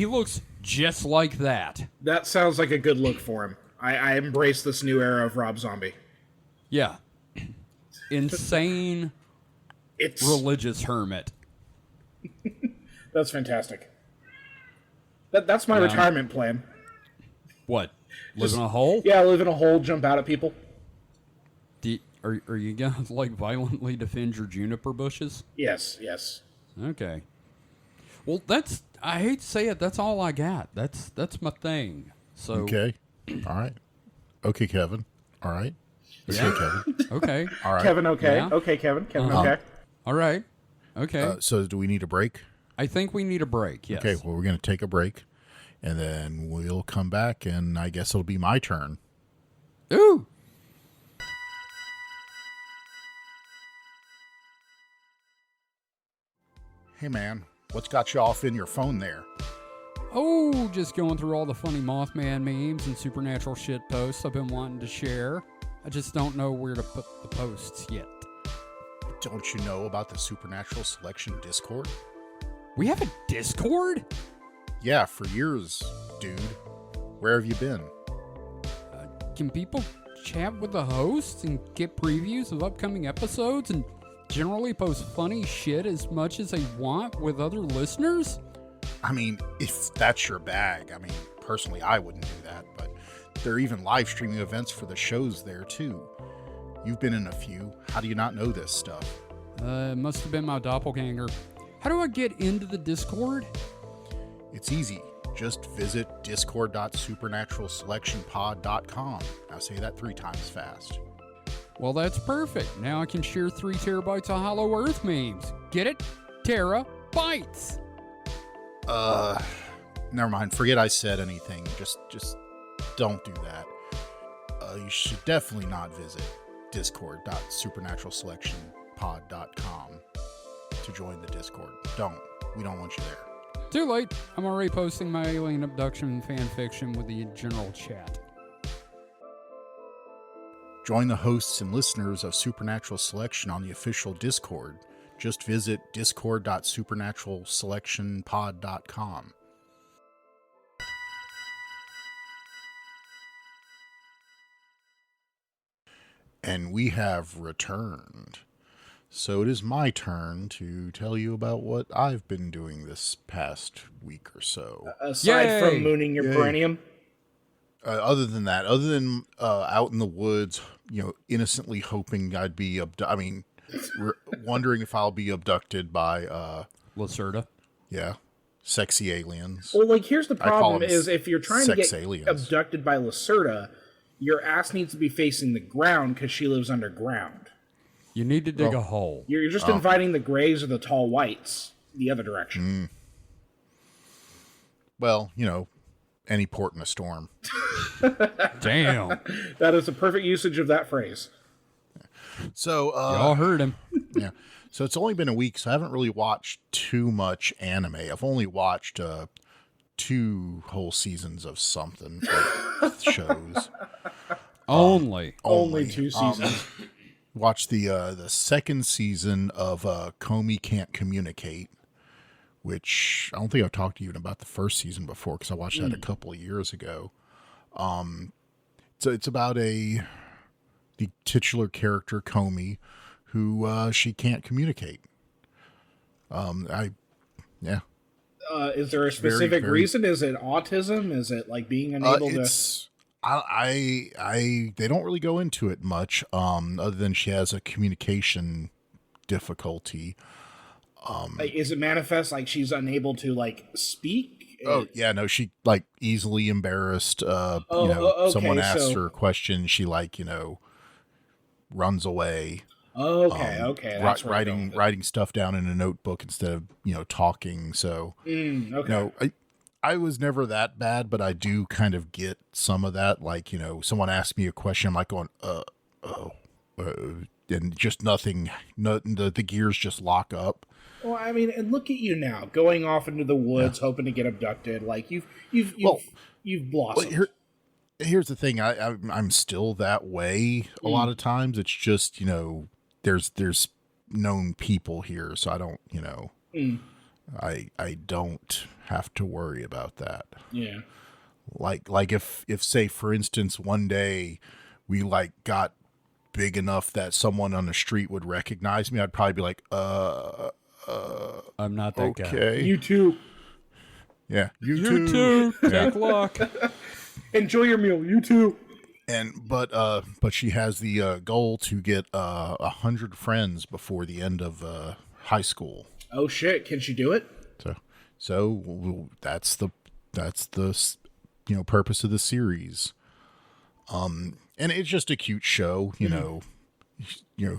looks just like that. That sounds like a good look for him. I embrace this new era of Rob Zombie. Yeah, insane It's religious hermit. That's fantastic. That's my retirement plan. What? Live in a hole? Yeah, live in a hole, jump out at people. Are you gonna like violently defend your juniper bushes? Yes, yes. Okay. Well, I hate to say it, that's all I got. That's my thing. So Okay. All right. Okay, Kevin. All right. Yeah. Okay, Kevin. Okay. All right. Kevin, okay. Yeah. Okay, Kevin. Kevin, okay. All right. Okay. So do we need a break? I think we need a break. Yes. Okay, well, we're going to take a break, and then we'll come back, and I guess it'll be my turn. Ooh. Hey, man, what's got you off in your phone there? Oh, just going through all the funny Mothman memes and supernatural shit posts I've been wanting to share. I just don't know where to put the posts yet. Don't you know about the Supernatural Selection Discord? We have a Discord? Yeah, for years, dude. Where have you been? Can people chat with the hosts and get previews of upcoming episodes and generally post funny shit as much as they want with other listeners? I mean, if that's your bag. I mean, personally, I wouldn't do that, but there are even live streaming events for the shows there, too. You've been in a few. How do you not know this stuff? It must have been my doppelganger. How do I get into the Discord? It's easy. Just visit discord.supernaturalselectionpod.com. Now say that 3 times fast. Well, that's perfect. Now I can share 3 terabytes of Hollow Earth memes. Get it? Terabytes. Never mind. Forget I said anything. Just don't do that. You should definitely not visit discord.supernaturalselectionpod.com to join the Discord. We don't want you there. Too late. I'm already posting my alien abduction fan fiction with the general chat. Join the hosts and listeners of Supernatural Selection on the official Discord. Just visit discord.supernaturalselectionpod.com. And we have returned. So it is my turn to tell you about what I've been doing this past week or so. Aside Yay! from mooning your perennium. Other than that, other than out in the woods, innocently hoping I'd be wondering if I'll be abducted by Lacerda. sexy aliens. Well, here's the call problem them is if you're trying to sex get aliens. abducted by Lacerda, your ass needs to be facing the ground because she lives underground. You need to dig a hole. You're just inviting the Greys or the Tall Whites the other direction. Well, any port in a storm. Damn. That is a perfect usage of that phrase. So, Y'all heard him. yeah. So it's only been a week, so I haven't really watched too much anime. I've only watched 2 whole seasons of something for shows. Only. Only 2 seasons. Watched the second season of Comey Can't Communicate, which I don't think I've talked to you about the first season before because I watched that a couple of years ago. So it's about the titular character Comey, who she can't communicate. Is there a specific reason? Is it autism? Is it being unable to? They don't really go into it much, other than she has a communication difficulty. Like, is it manifest like she's unable to like speak? Oh yeah, no, she like easily embarrassed. Okay, someone asks so- her a question, she like runs away. Okay, that's where I'm going with it. Writing stuff down in a notebook instead of talking. So Okay. I was never that bad, but I do kind of get some of that. Like someone asks me a question, I'm like going and just nothing. The gears just lock up. Well, I mean, and look at you now, going off into the woods, hoping to get abducted. Like you've blossomed. Well, here's the thing. I'm still that way a lot of times. It's just there's known people here, so I don't I don't have to worry about that. Yeah. Like if say for instance one day we like got big enough that someone on the street would recognize me, I'd probably be like, I'm not that guy. okay. You too. Yeah. You too. Take luck. Enjoy your meal. You too. But she has the goal to get 100 friends before the end of high school. Oh shit! Can she do it? So that's the purpose of the series. And it's just a cute show,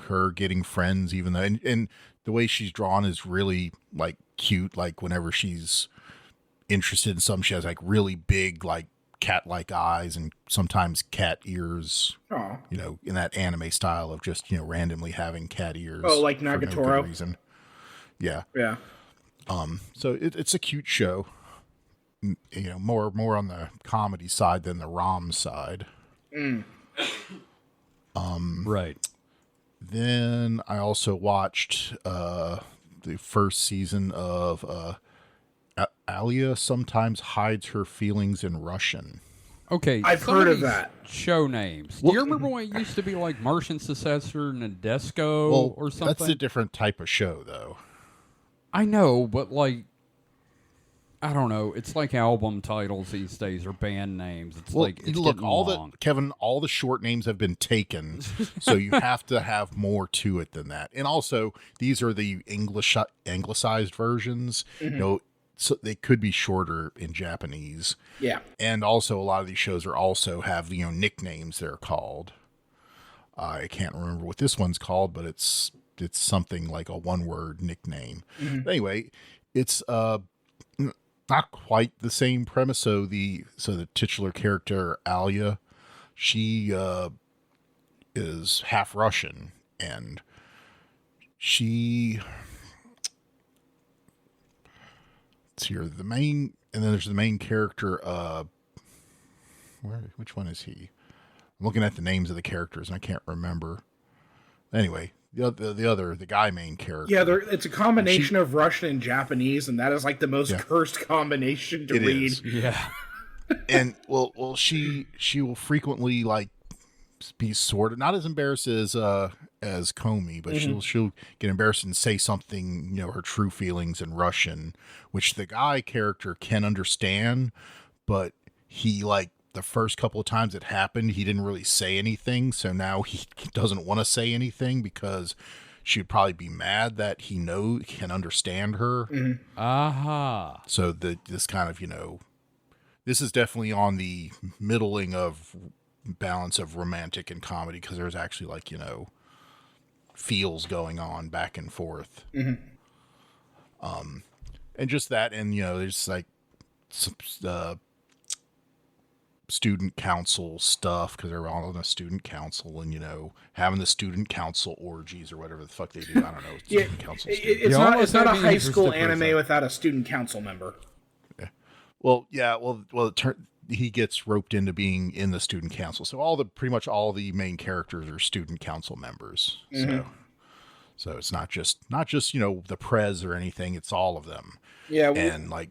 her getting friends, even though and the way she's drawn is really like cute. Like whenever she's interested in something, she has like really big like cat-like eyes and sometimes cat ears. Oh. In that anime style of just randomly having cat ears. Oh, like for no Nagatoro. good reason. Yeah. Yeah. So it's a cute show. More on the comedy side than the rom side. Right. Then I also watched the first season of Alia Sometimes Hides Her Feelings in Russian. Okay, I've some heard of these that. show names. Do you remember when it used to be like Martian Successor, Nadesco, or something? That's a different type of show, though. I know, but like, I don't know. It's like album titles these days or band names. It's like it's look, getting all long. all the short names have been taken, so you have to have more to it than that. And also, these are the anglicized versions. So they could be shorter in Japanese. Yeah. And also, a lot of these shows also have nicknames they're called. I can't remember what this one's called, but it's something like a one-word nickname. Anyway, it's not quite the same premise. So the titular character Alia, she is half Russian, and she here the main, and then there's the main character. Which one is he? I'm looking at the names of the characters and I can't remember. Anyway, the guy main character. Yeah, it's a combination of Russian and Japanese, and that is like the most cursed combination to read. Is. Yeah. And well, she will frequently like be sort of not as embarrassed as Comey, but she'll get embarrassed and say something, her true feelings in Russian, which the guy character can understand, but he like the first couple of times it happened, he didn't really say anything, so now he doesn't want to say anything because she'd probably be mad that he can understand her. Aha. So this kind of this is definitely on the middling of balance of romantic and comedy, because there's actually like feels going on back and forth. And just that, and there's like some student council stuff, because they're all in a student council, and having the student council orgies or whatever the fuck they do. I don't know. Student council. It's not a high school anime without a student council member. Yeah. Well, yeah. Well, he gets roped into being in the student council. So pretty much all the main characters are student council members. So it's not just the prez or anything. It's all of them. Yeah. And like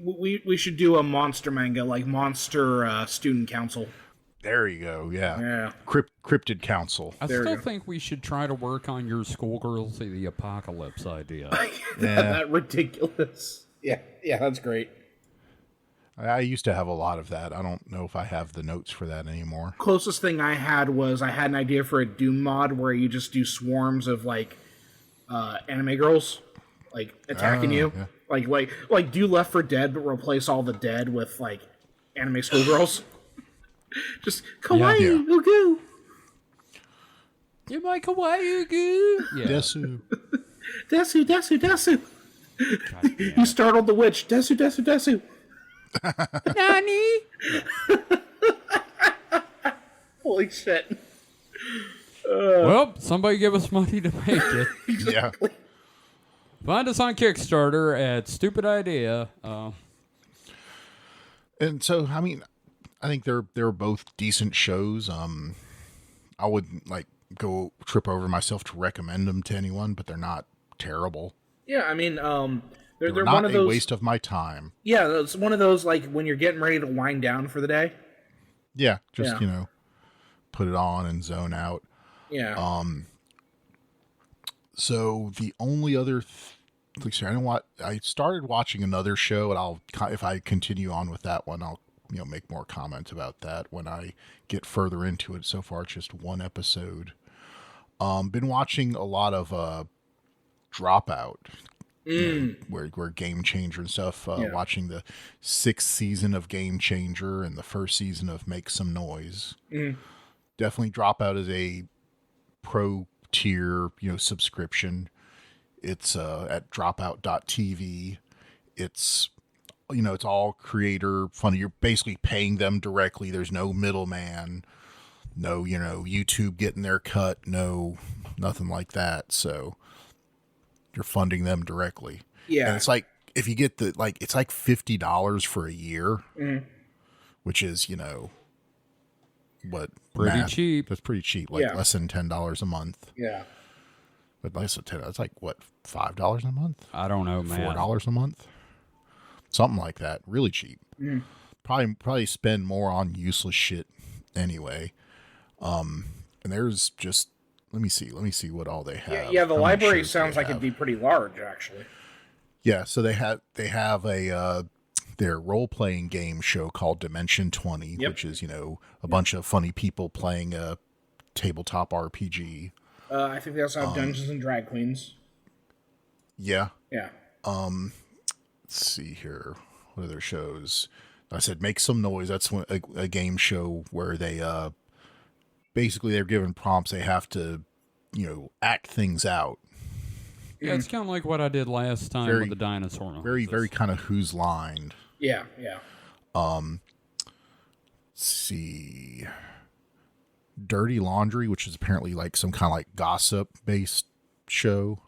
we should do a monster manga, like Monster Student Council. There you go. Yeah. Yeah. Cryptid council. I still think we should try to work on your Schoolgirls of the Apocalypse idea. That ridiculous. Yeah, that's great. I used to have a lot of that. I don't know if I have the notes for that anymore. Closest thing I had was I had an idea for a Doom mod where you just do swarms of like anime girls like attacking you. Yeah. Like do Left 4 Dead, but replace all the dead with like anime schoolgirls. Just kawaii Yeah. ugu. You're my kawaii goo. Yeah. Desu. Desu. You startled the witch. Desu. Nani? Holy shit. Well, somebody give us money to make it. Yeah. Find us on Kickstarter at Stupid Idea. And so, I mean, I think they're both decent shows. I wouldn't like go trip over myself to recommend them to anyone, but they're not terrible. Yeah, I mean, they're not one of those a waste of my time. Yeah, it's one of those like when you're getting ready to wind down for the day. Yeah, just put it on and zone out. Yeah. So the only other, I started watching another show, and if I continue on with that one, I'll make more comments about that when I get further into it. So far, it's just one episode. Been watching a lot of Dropout, where Game Changer and stuff. Watching the 6th season of Game Changer and the 1st season of Make Some Noise. Definitely Dropout is a pro tier subscription. It's at dropout.tv. It's it's all creator fun. You're basically paying them directly. There's no middleman, no YouTube getting their cut, no nothing like that. So you're funding them directly. Yeah. And it's like, if you get it's like $50 for a year, which is what, Pretty cheap. It's pretty cheap, less than $10 a month. Yeah. But less than $10, that's like what, $5 a month? I don't know, man. $4 a month, something like that. Really cheap. Probably spend more on useless shit anyway. And there's just let me see what all they have. Yeah, the library sounds like it'd be pretty large, actually. Yeah, so they have a their role-playing game show called Dimension 20, which is a bunch of funny people playing a tabletop RPG. I think they also have Dungeons and Drag Queens. Yeah. Yeah. Let's see here. What other shows? I said Make Some Noise. That's a game show where they basically they're given prompts. They have to, act things out. Yeah, it's kind of like what I did last time with the dinosaur. Very kind of Who's Lined. Yeah. Let's see. Dirty Laundry, which is apparently like some kind of like gossip-based show.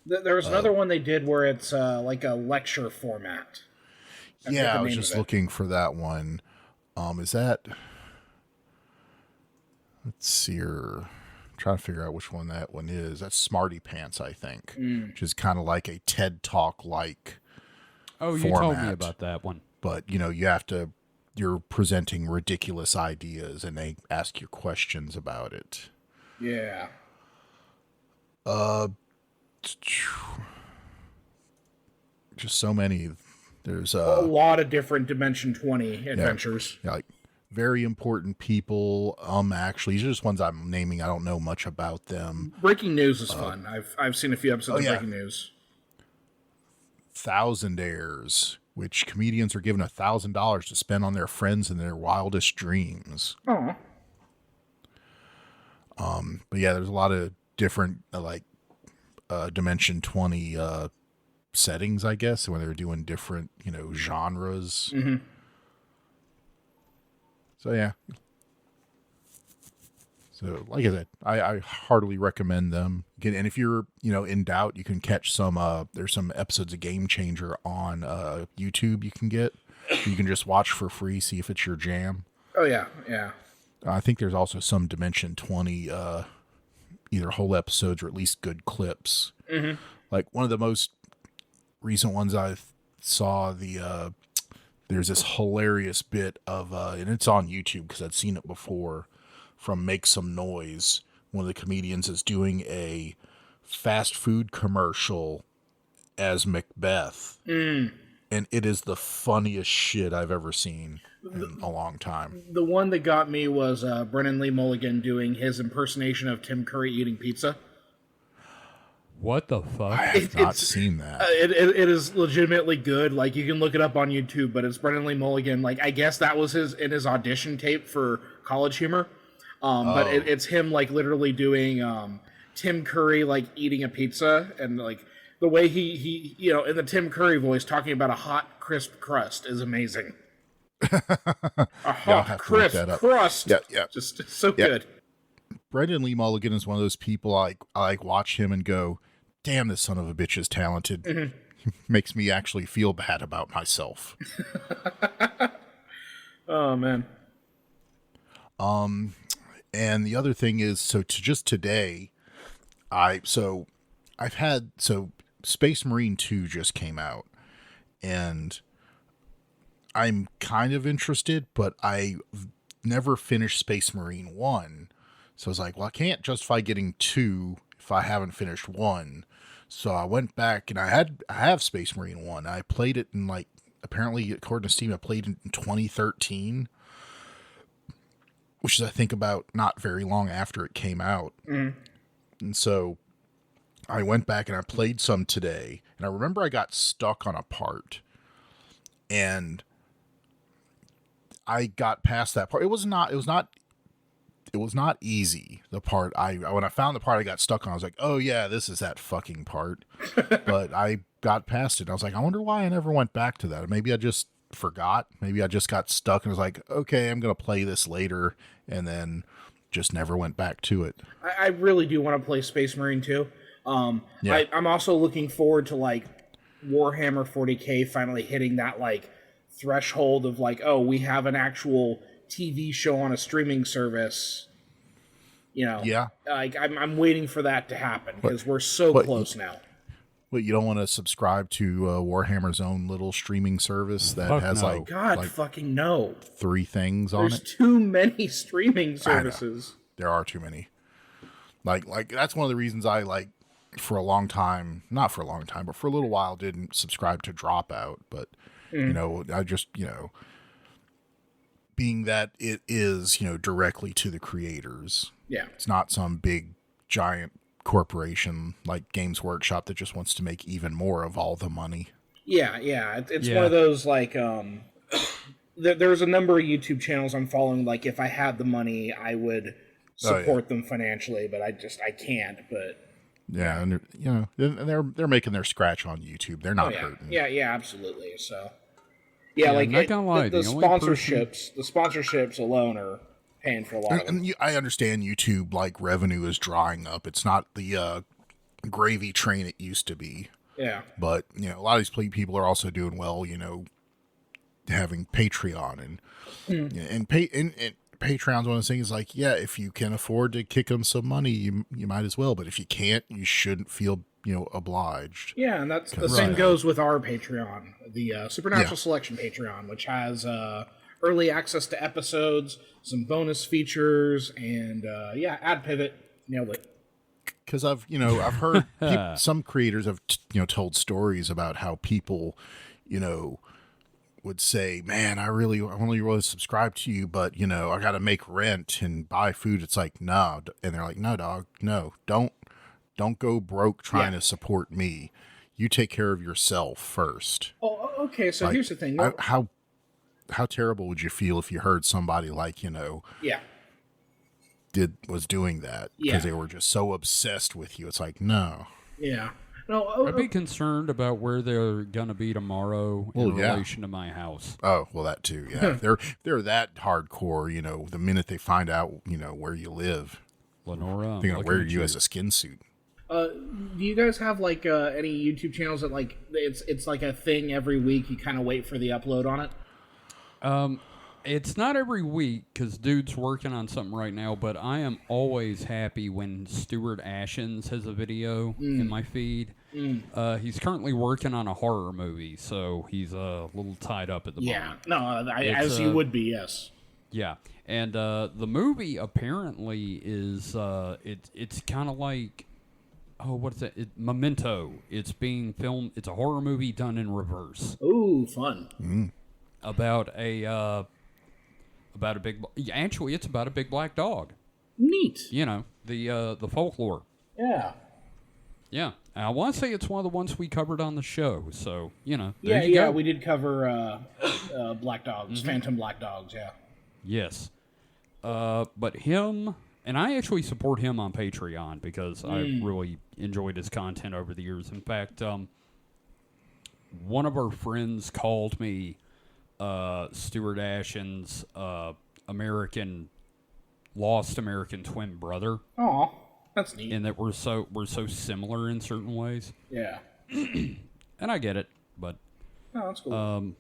There's another one they did where it's like a lecture format. I was just looking for that one. Is that... Let's see here. I'm trying to figure out which one that one is. That's Smarty Pants, I think. Which is kind of like a TED Talk-like you format. told me about that one. But, you're presenting ridiculous ideas and they ask you questions about it. Yeah. Just so many. There's a lot of different Dimension 20 adventures. Yeah, like very important people. Actually, these are just ones I'm naming. I don't know much about them. Breaking News is fun. I've seen a few episodes of Breaking News. Thousandaires, which comedians are given $1,000 to spend on their friends and their wildest dreams. Oh. But yeah, there's a lot of different Dimension 20 settings, I guess, when they're doing different, genres. Mm-hmm. So yeah. So like I said, I heartily recommend them. Again, and if you're, in doubt, you can catch some, there's some episodes of Game Changer on YouTube you can get. You can just watch for free, see if it's your jam. Oh, yeah. I think there's also some Dimension 20, either whole episodes or at least good clips. Mm-hmm. Like one of the most recent ones I saw, there's this hilarious bit of, and it's on YouTube because I'd seen it before, from Make Some Noise. One of the comedians is doing a fast food commercial as Macbeth. And it is the funniest shit I've ever seen in a long time. The one that got me was Brennan Lee Mulligan doing his impersonation of Tim Curry eating pizza. What the fuck? I have not seen that. It is legitimately good. Like, you can look it up on YouTube, but it's Brendan Lee Mulligan. Like, I guess that was his audition tape for College Humor. But it's him, like, literally doing Tim Curry, like, eating a pizza, and, like, the way he you know, in the Tim Curry voice, talking about a hot, crisp crust is amazing. A hot, crisp crust. Yeah. Just so good. Brendan Lee Mulligan is one of those people I like watch him and go, damn, this son of a bitch is talented. Mm-hmm. Makes me actually feel bad about myself. Oh, man. And the other thing is, today, Space Marine 2 just came out, and I'm kind of interested, but I've never finished Space Marine 1. So I was like, well, I can't justify getting 2 if I haven't finished 1. So I went back and I have Space Marine 1. I played it in, like, apparently according to Steam, I played it in 2013, which is, I think, about not very long after it came out. Mm. And so I went back and I played some today, and I remember I got stuck on a part, and I got past that part. It was not easy. The part when I found the part I got stuck on, I was like, oh yeah, this is that fucking part. But I got past it. I was like, I wonder why I never went back to that. Maybe I just forgot. Maybe I just got stuck and was like, okay, I'm going to play this later, and then just never went back to it. I really do want to play Space Marine 2. Yeah. I'm also looking forward to, like, Warhammer 40K finally hitting that, like, threshold of, like, oh, we have an actual TV show on a streaming service. You know, yeah. Like, I'm waiting for that to happen because we're so close now. But you don't want to subscribe to Warhammer's own little streaming service that has like fucking no 3 things on it. There's too many streaming services. There are too many. Like that's one of the reasons I, like, for a long time, not for a long time, but for a little while, didn't subscribe to Dropout. But you know, I just, you know, being that it is, you know, directly to the creators. Yeah, it's not some big giant corporation like Games Workshop that just wants to make even more of all the money. Yeah. It's one of those, like, there's a number of YouTube channels I'm following. Like, if I had the money, I would support them financially, but I can't. But yeah, and you know, they're making their scratch on YouTube. They're not hurting. Yeah, absolutely. So like, I'm not gonna lie, the sponsorships alone are paying for a lot of them. And I understand YouTube, like, revenue is drying up. It's not the gravy train it used to be. Yeah. But, you know, a lot of these people are also doing well, you know, having Patreon and Patreon's one of those things, like, yeah, if you can afford to kick them some money, you might as well. But if you can't, you shouldn't feel, you know, obliged. Yeah, and that's the same goes with our Patreon, the Supernatural Selection Patreon, which has early access to episodes, some bonus features, and ad pivot. Nailed it. Because I've heard some creators have told stories about how people, you know, would say, man, I only really subscribe to you, but, you know, I got to make rent and buy food. It's like, no. And they're like, no, dog, no, don't go broke trying to support me. You take care of yourself first. Oh, okay. So, like, here's the thing. How terrible would you feel if you heard somebody, like, you know, was doing that because they were just so obsessed with you? It's like, no. Yeah. No, I'd be concerned about where they're gonna be tomorrow in relation to my house. Oh, well, that too. Yeah, they're that hardcore. You know, the minute they find out, you know, where you live, Lenora, they're gonna wear you as a skin suit. Do you guys have, like, any YouTube channels that, like, it's like a thing every week? You kind of wait for the upload on it. It's not every week because dude's working on something right now, but I am always happy when Stuart Ashens has a video in my feed. He's currently working on a horror movie, so he's a little tied up at the moment. Yeah, no, as you would be, yes. Yeah, and the movie apparently is it's kind of like, what is it? Memento. It's being filmed. It's a horror movie done in reverse. Ooh, fun. About a big. Actually, it's about a big black dog. Neat. You know, the folklore. Yeah. Yeah, I want to say it's one of the ones we covered on the show. So there Yeah, you go. we did cover Black Dogs, Phantom Black Dogs. Yeah. Yes. But him, and I actually support him on Patreon because I've really enjoyed his content over the years. In fact, one of our friends called me Stuart Ashen's lost American twin brother. Aw, that's neat. And that we're so similar in certain ways. Yeah. And I get it, but Oh, that's cool.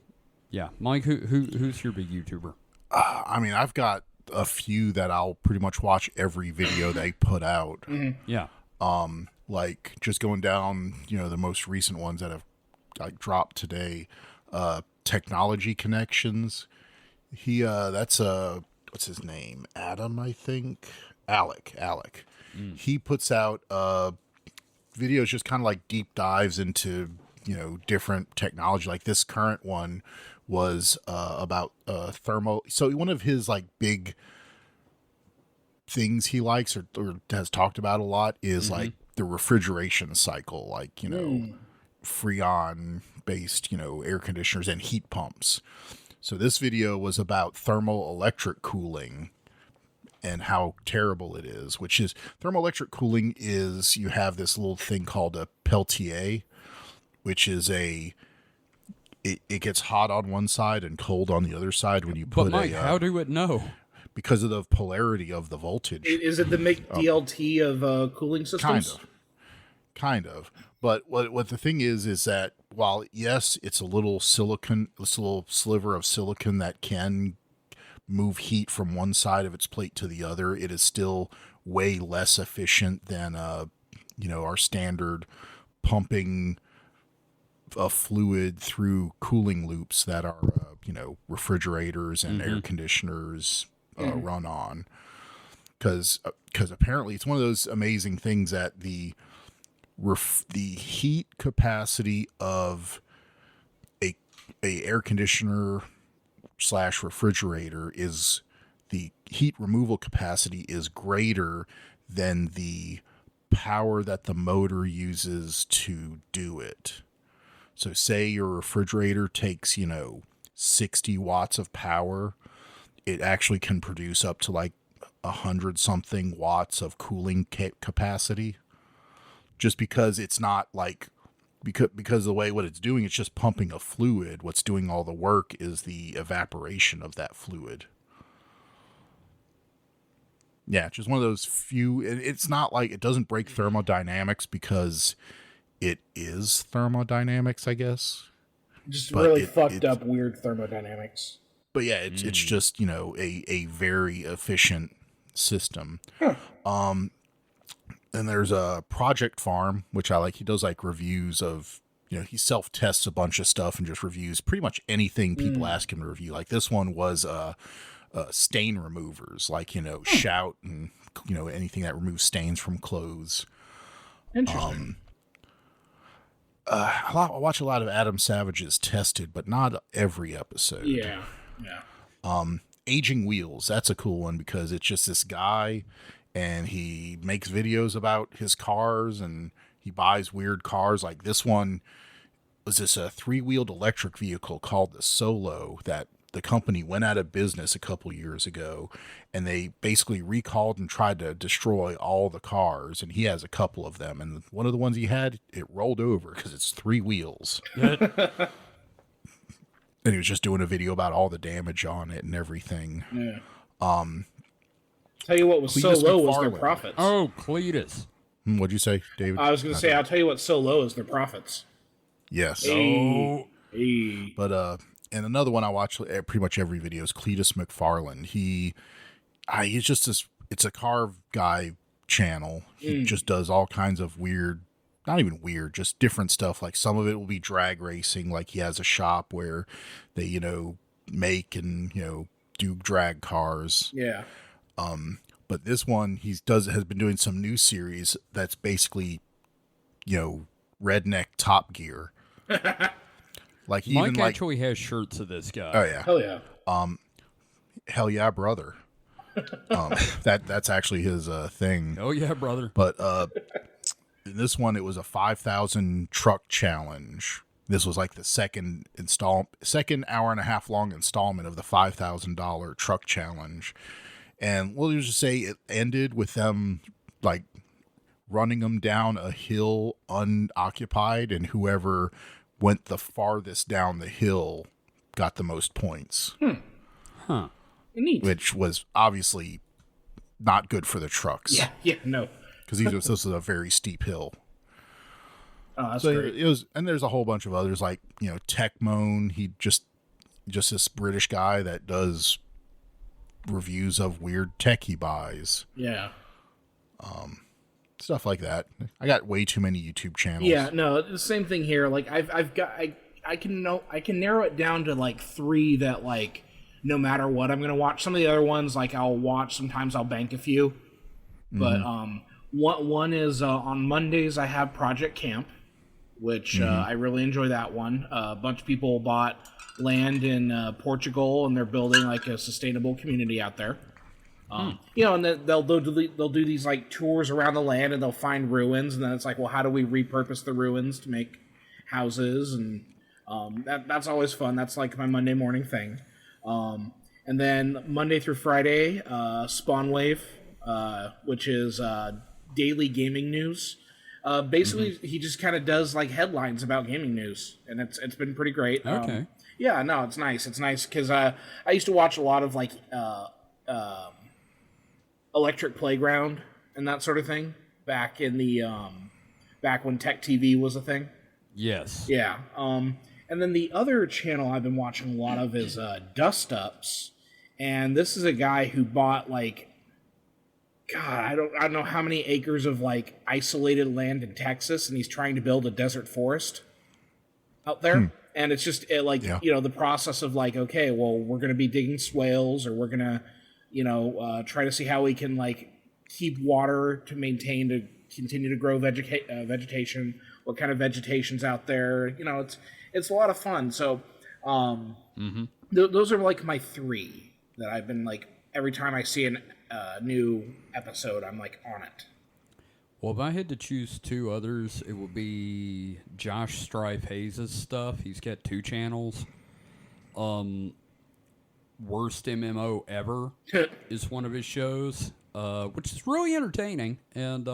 yeah, Mike, who's your big YouTuber? I mean, I've got a few that I'll pretty much watch every video they put out. Yeah. Like just going down, the most recent ones that have like dropped today. Technology Connections. He that's what's his name? Adam, I think. Alec. He puts out videos just kind of like deep dives into different technology. Like this current one was about thermal. So one of his like big things he likes or has talked about a lot is like the refrigeration cycle, like Freon based air conditioners and heat pumps. So this video was about thermoelectric cooling and how terrible it is, which is thermoelectric cooling is you have this little thing called a Peltier, which is it gets hot on one side and cold on the other side when you put But Mike, how do it know? Because of the polarity of the voltage. Is it the McDLT of cooling systems? Kind of. But what the thing is that while yes, it's a little sliver of silicon that can move heat from one side of its plate to the other, it is still way less efficient than our standard pumping a fluid through cooling loops that are refrigerators and air conditioners run on. Because apparently it's one of those amazing things that the heat capacity of a air conditioner / refrigerator is the heat removal capacity is greater than the power that the motor uses to do it. So say your refrigerator takes 60 watts of power, it actually can produce up to like 100 something watts of cooling capacity. Just because it's not like, because of the way what it's doing, it's just pumping a fluid. What's doing all the work is the evaporation of that fluid. Yeah, just one of those few. It's not like it doesn't break thermodynamics because it is thermodynamics, I guess. Just really fucked up weird thermodynamics. But yeah, it's just a very efficient system. And there's a Project Farm, which I like. He does like reviews of, he self-tests a bunch of stuff and just reviews pretty much anything people ask him to review. Like this one was stain removers, like, Shout and, anything that removes stains from clothes. Interesting. I watch a lot of Adam Savage's Tested, but not every episode. Yeah. Aging Wheels, that's a cool one because it's just this guy and he makes videos about his cars and he buys weird cars. Like this one was this a 3-wheeled electric vehicle called the Solo that the company went out of business a couple years ago, and they basically recalled and tried to destroy all the cars, and he has a couple of them, and one of the ones he had, it rolled over because it's 3 wheels. And he was just doing a video about all the damage on it and everything. Yeah. Tell you what was so low was their profits. Oh, Cletus. What'd you say, David? I was going to say, I'll tell you what so low is their profits. Yes. Oh. Hey. But and another one I watch pretty much every video is Cletus McFarland. He's just it's a car guy channel. He just does all kinds of weird, not even weird, just different stuff. Like some of it will be drag racing. Like he has a shop where they, make and, do drag cars. Yeah. But this one has been doing some new series that's basically, redneck Top Gear. Like Mike actually has shirts of this guy. Oh yeah. Hell yeah. Hell yeah, brother. That's actually his thing. Oh yeah, brother. But In this one, it was a 5,000 truck challenge. This was like the second hour and a half long installment of the $5,000 truck challenge. And we'll just say it ended with them like running them down a hill unoccupied, and whoever went the farthest down the hill got the most points. Huh. Neat. Which was obviously not good for the trucks. Yeah, no. Because this was a very steep hill. Oh, that's So great. it was, and there's a whole bunch of others like, Techmoan. He just this British guy that does reviews of weird tech he buys. Yeah. Stuff like that. I got way too many YouTube channels. Yeah, no, the same thing here. Like I can narrow it down to like 3 that like no matter what I'm gonna watch. Some of the other ones like I'll watch. Sometimes I'll bank a few. But one is on Mondays I have Project Camp, which I really enjoy that one. A bunch of people bought land in Portugal and they're building like a sustainable community out there. And then they'll do these like tours around the land and they'll find ruins, and then it's like, well, how do we repurpose the ruins to make houses? And that's always fun. That's like my Monday morning thing. And then Monday through Friday, Spawnwave, which is daily gaming news. Basically, he just kind of does like headlines about gaming news, and it's been pretty great. Okay. Yeah, no, it's nice. It's nice because I used to watch a lot of like Electric Playground and that sort of thing back in the back when Tech TV was a thing. Yes. Yeah. And then the other channel I've been watching a lot of is Dust Ups, and this is a guy who bought like, God, I don't know how many acres of like isolated land in Texas, and he's trying to build a desert forest out there. And it's just the process of like, okay, well, we're going to be digging swales, or we're going to, try to see how we can like keep water to continue to grow vegetation. What kind of vegetation's out there? It's a lot of fun. So, those are like my 3 that I've been like every time I see a new episode, I'm like on it. Well, if I had to choose 2 others, it would be Josh Strife Hayes' stuff. He's got 2 channels. Worst MMO Ever is one of his shows, which is really entertaining. And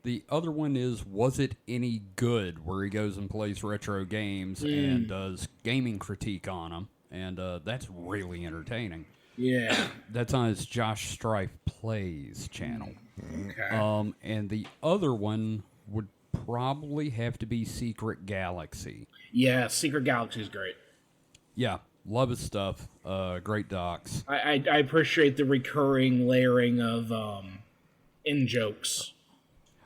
the other one is Was It Any Good, where he goes and plays retro games and does gaming critique on them. And that's really entertaining. Yeah. That's on his Josh Strife Plays channel. Okay. And the other one would probably have to be Secret Galaxy. Yeah, Secret Galaxy is great. Yeah, love his stuff. Great docs. I appreciate the recurring layering of in jokes.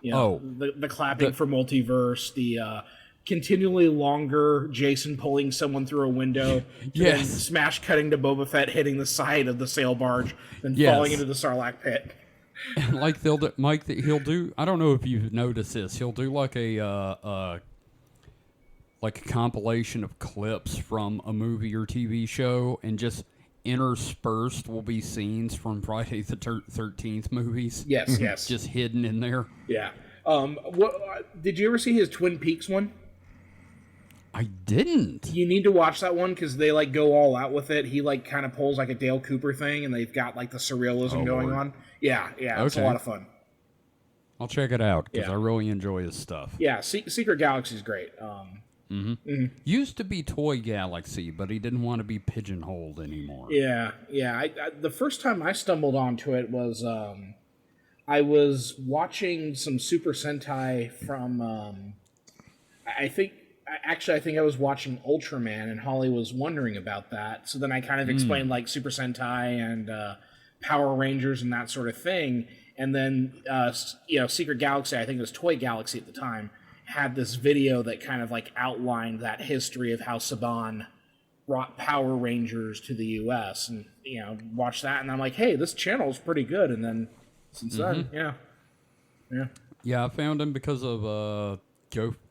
The clapping for multiverse, the continually longer Jason pulling someone through a window, Yes. and smash cutting to Boba Fett hitting the side of the sail barge, then falling into the Sarlacc pit. And like he'll do. I don't know if you've noticed this. He'll do like a compilation of clips from a movie or TV show, and just interspersed will be scenes from Friday the 13th movies. Yes. Just hidden in there. Yeah. Did you ever see his Twin Peaks one? I didn't. You need to watch that one because they like go all out with it. He like kind of pulls like a Dale Cooper thing, and they've got like the surrealism going on. Yeah, it's a lot of fun. I'll check it out because I really enjoy his stuff. Yeah, Secret Galaxy is great. Used to be Toy Galaxy, but he didn't want to be pigeonholed anymore. Yeah. I the first time I stumbled onto it was I was watching some Super Sentai from I think I was watching Ultraman, and Holly was wondering about that. So then I kind of explained like Super Sentai and Power Rangers and that sort of thing. And then Secret Galaxy, I think it was Toy Galaxy at the time, had this video that kind of like outlined that history of how Saban brought Power Rangers to the U.S. and watch that, and I'm like, hey, this channel is pretty good. And then since then, I found him because of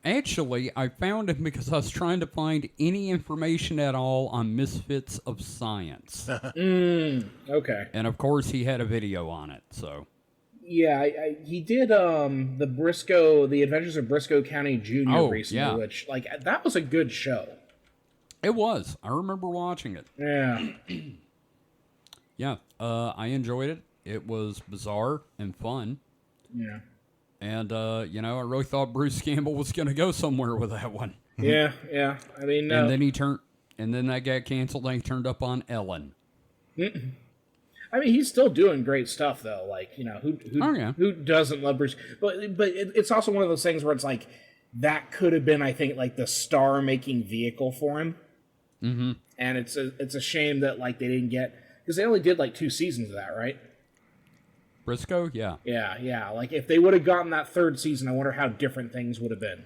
Actually, I found him because I was trying to find any information at all on Misfits of Science. Okay. And of course, he had a video on it. So Yeah, he did the Adventures of Briscoe County Jr. recently, which like that was a good show. It was. I remember watching it. Yeah. Yeah, I enjoyed it. It was bizarre and fun. Yeah. And, I really thought Bruce Campbell was going to go somewhere with that one. Yeah. I mean, and then that got canceled and he turned up on Ellen. I mean, he's still doing great stuff, though. Like, who doesn't love Bruce? But it's also one of those things where it's like, that could have been, I think, like the star-making vehicle for him. Mm-hmm. And it's a shame that, like, they didn't get... Because they only did, like, 2 seasons of that, right? Briscoe? Yeah. Yeah. Like, if they would have gotten that 3rd season, I wonder how different things would have been.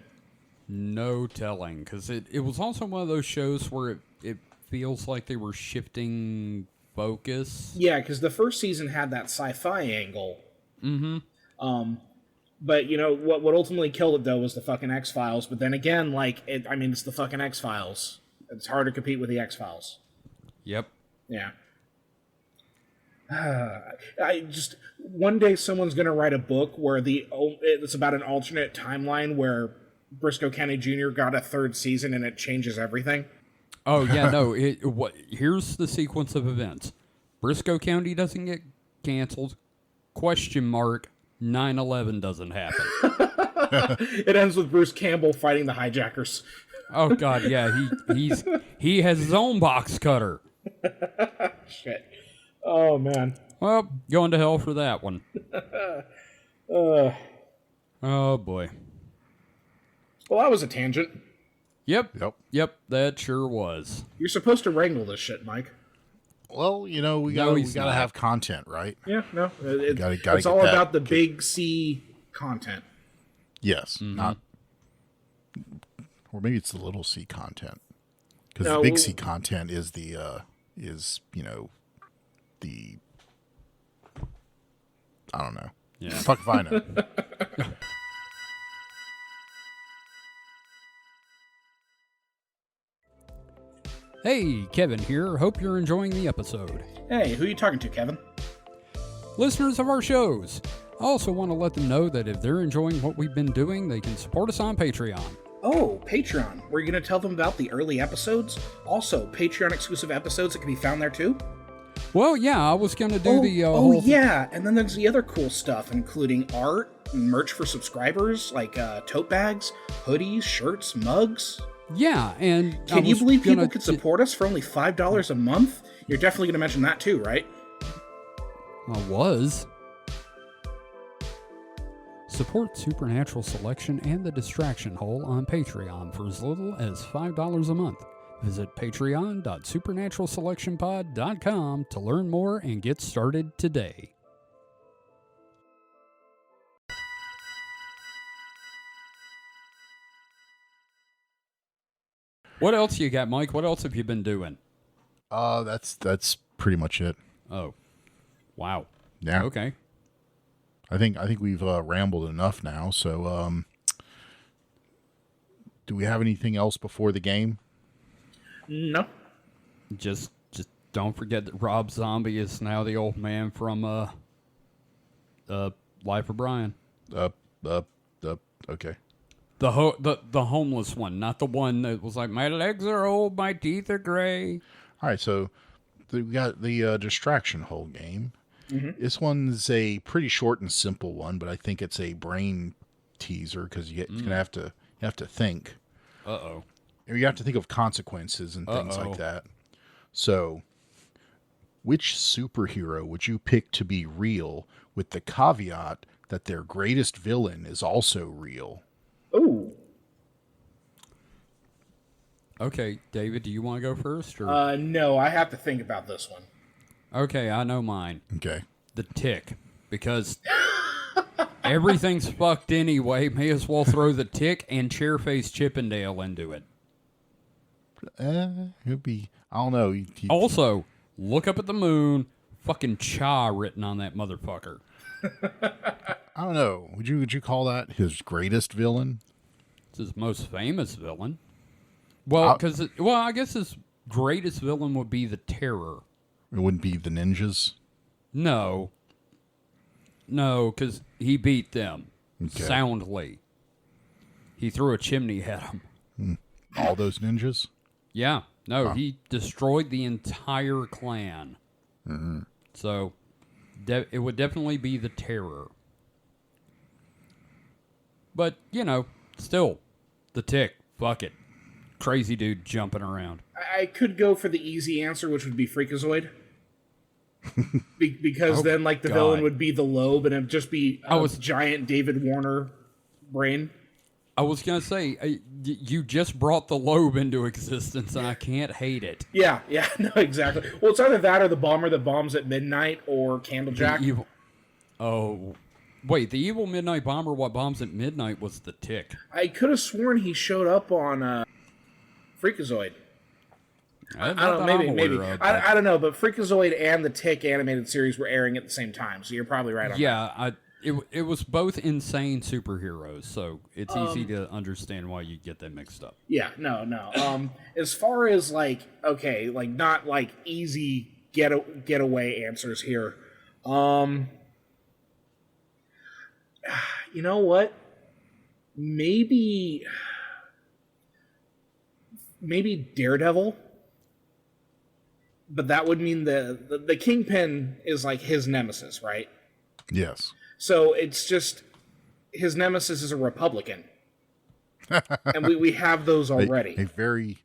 No telling. Because it was also one of those shows where it feels like they were shifting focus. Yeah, because the 1st season had that sci-fi angle. Mm-hmm. But, what ultimately killed it, though, was the fucking X-Files. But then again, like, it's the fucking X-Files. It's hard to compete with the X-Files. Yep. Yeah. One day someone's going to write a book where it's about an alternate timeline where Briscoe County Jr. got a 3rd season and it changes everything. Oh, yeah, no. Here's the sequence of events. Briscoe County doesn't get canceled. ? 9/11 doesn't happen. It ends with Bruce Campbell fighting the hijackers. Oh, God, yeah. He has his own box cutter. Shit. Oh, man. Well, going to hell for that one. Oh, boy. Well, that was a tangent. Yep, that sure was. You're supposed to wrangle this shit, Mike. Well, we gotta have content, right? Yeah, no. Gotta it's all about the big C content. Yes, not... Or maybe it's the little C content. Because the big C content is the... I don't know. Yeah. Fuck if I know. Hey, Kevin here. Hope you're enjoying the episode. Hey, who are you talking to, Kevin? Listeners of our shows, I also want to let them know that if they're enjoying what we've been doing, they can support us on Patreon. Oh, Patreon. Were you going to tell them about the early episodes? Also, Patreon-exclusive episodes that can be found there, too? Well, yeah, I was going to do the... yeah, and then there's the other cool stuff, including art, merch for subscribers, like tote bags, hoodies, shirts, mugs. Yeah, and... Can you believe people could support us for only $5 a month? You're definitely going to mention that, too, right? I was. Support Supernatural Selection and The Distraction Hole on Patreon for as little as $5 a month. Visit patreon.supernaturalselectionpod.com to learn more and get started today. What else you got, Mike? What else have you been doing? That's pretty much it. Oh. Wow. Yeah. Okay. I think we've rambled enough now, so do we have anything else before the game? No. Just don't forget that Rob Zombie is now the old man from Life of Brian. Okay. The homeless one, not the one that was like, my legs are old, my teeth are gray. All right, so we got the distraction hole game. Mm-hmm. This one's a pretty short and simple one, but I think it's a brain teaser because you're gonna have to think. Uh-oh. You have to think of consequences and things like that. So, which superhero would you pick to be real with the caveat that their greatest villain is also real? Ooh. Okay, David, do you want to go first? Or? No, I have to think about this one. Okay, I know mine. Okay. The Tick. Because everything's fucked anyway. May as well throw the Tick and Chairface Chippendale into it. It'd be... I don't know. Also, look up at the moon. Fucking Cha written on that motherfucker. I don't know. Would you call that his greatest villain? It's his most famous villain. Well, I guess his greatest villain would be the Terror. It wouldn't be the ninjas? No. No, because he beat them Okay. soundly. He threw a chimney at them. All those ninjas? Yeah. No, he destroyed the entire clan. Mm-hmm. So it would definitely be the Terror. But, still, the Tick. Fuck it. Crazy dude jumping around. I could go for the easy answer, which would be Freakazoid. Because then, like, the villain would be the Lobe, and it'd just be a giant David Warner brain. I was going to say, you just brought the Lobe into existence, and I can't hate it. Yeah, no, exactly. Well, it's either that or the bomber that bombs at midnight, or Candlejack. Wait, the evil Midnight Bomber, what bombs at midnight was the Tick. I could have sworn he showed up on Freakazoid. I don't know, maybe. I don't know, but Freakazoid and the Tick animated series were airing at the same time, so you're probably right on that. It was both insane superheroes, so it's easy to understand why you get that mixed up. Yeah, no. As far as, like, okay, like, not, like, easy getaway answers here. You know what? Maybe Daredevil. But that would mean the Kingpin is like his nemesis, right? Yes. So it's just his nemesis is a Republican. And we have those already. A very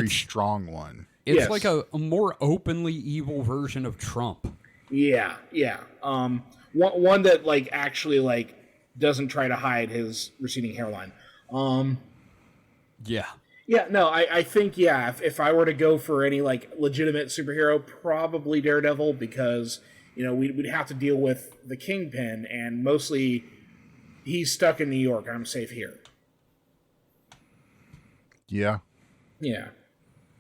strong one. It's like a more openly evil version of Trump. Yeah. One that like actually like doesn't try to hide his receding hairline. Yeah. Yeah, no, I think, if I were to go for any, like, legitimate superhero, probably Daredevil, because, we'd have to deal with the Kingpin, and mostly he's stuck in New York, and I'm safe here. Yeah. Yeah.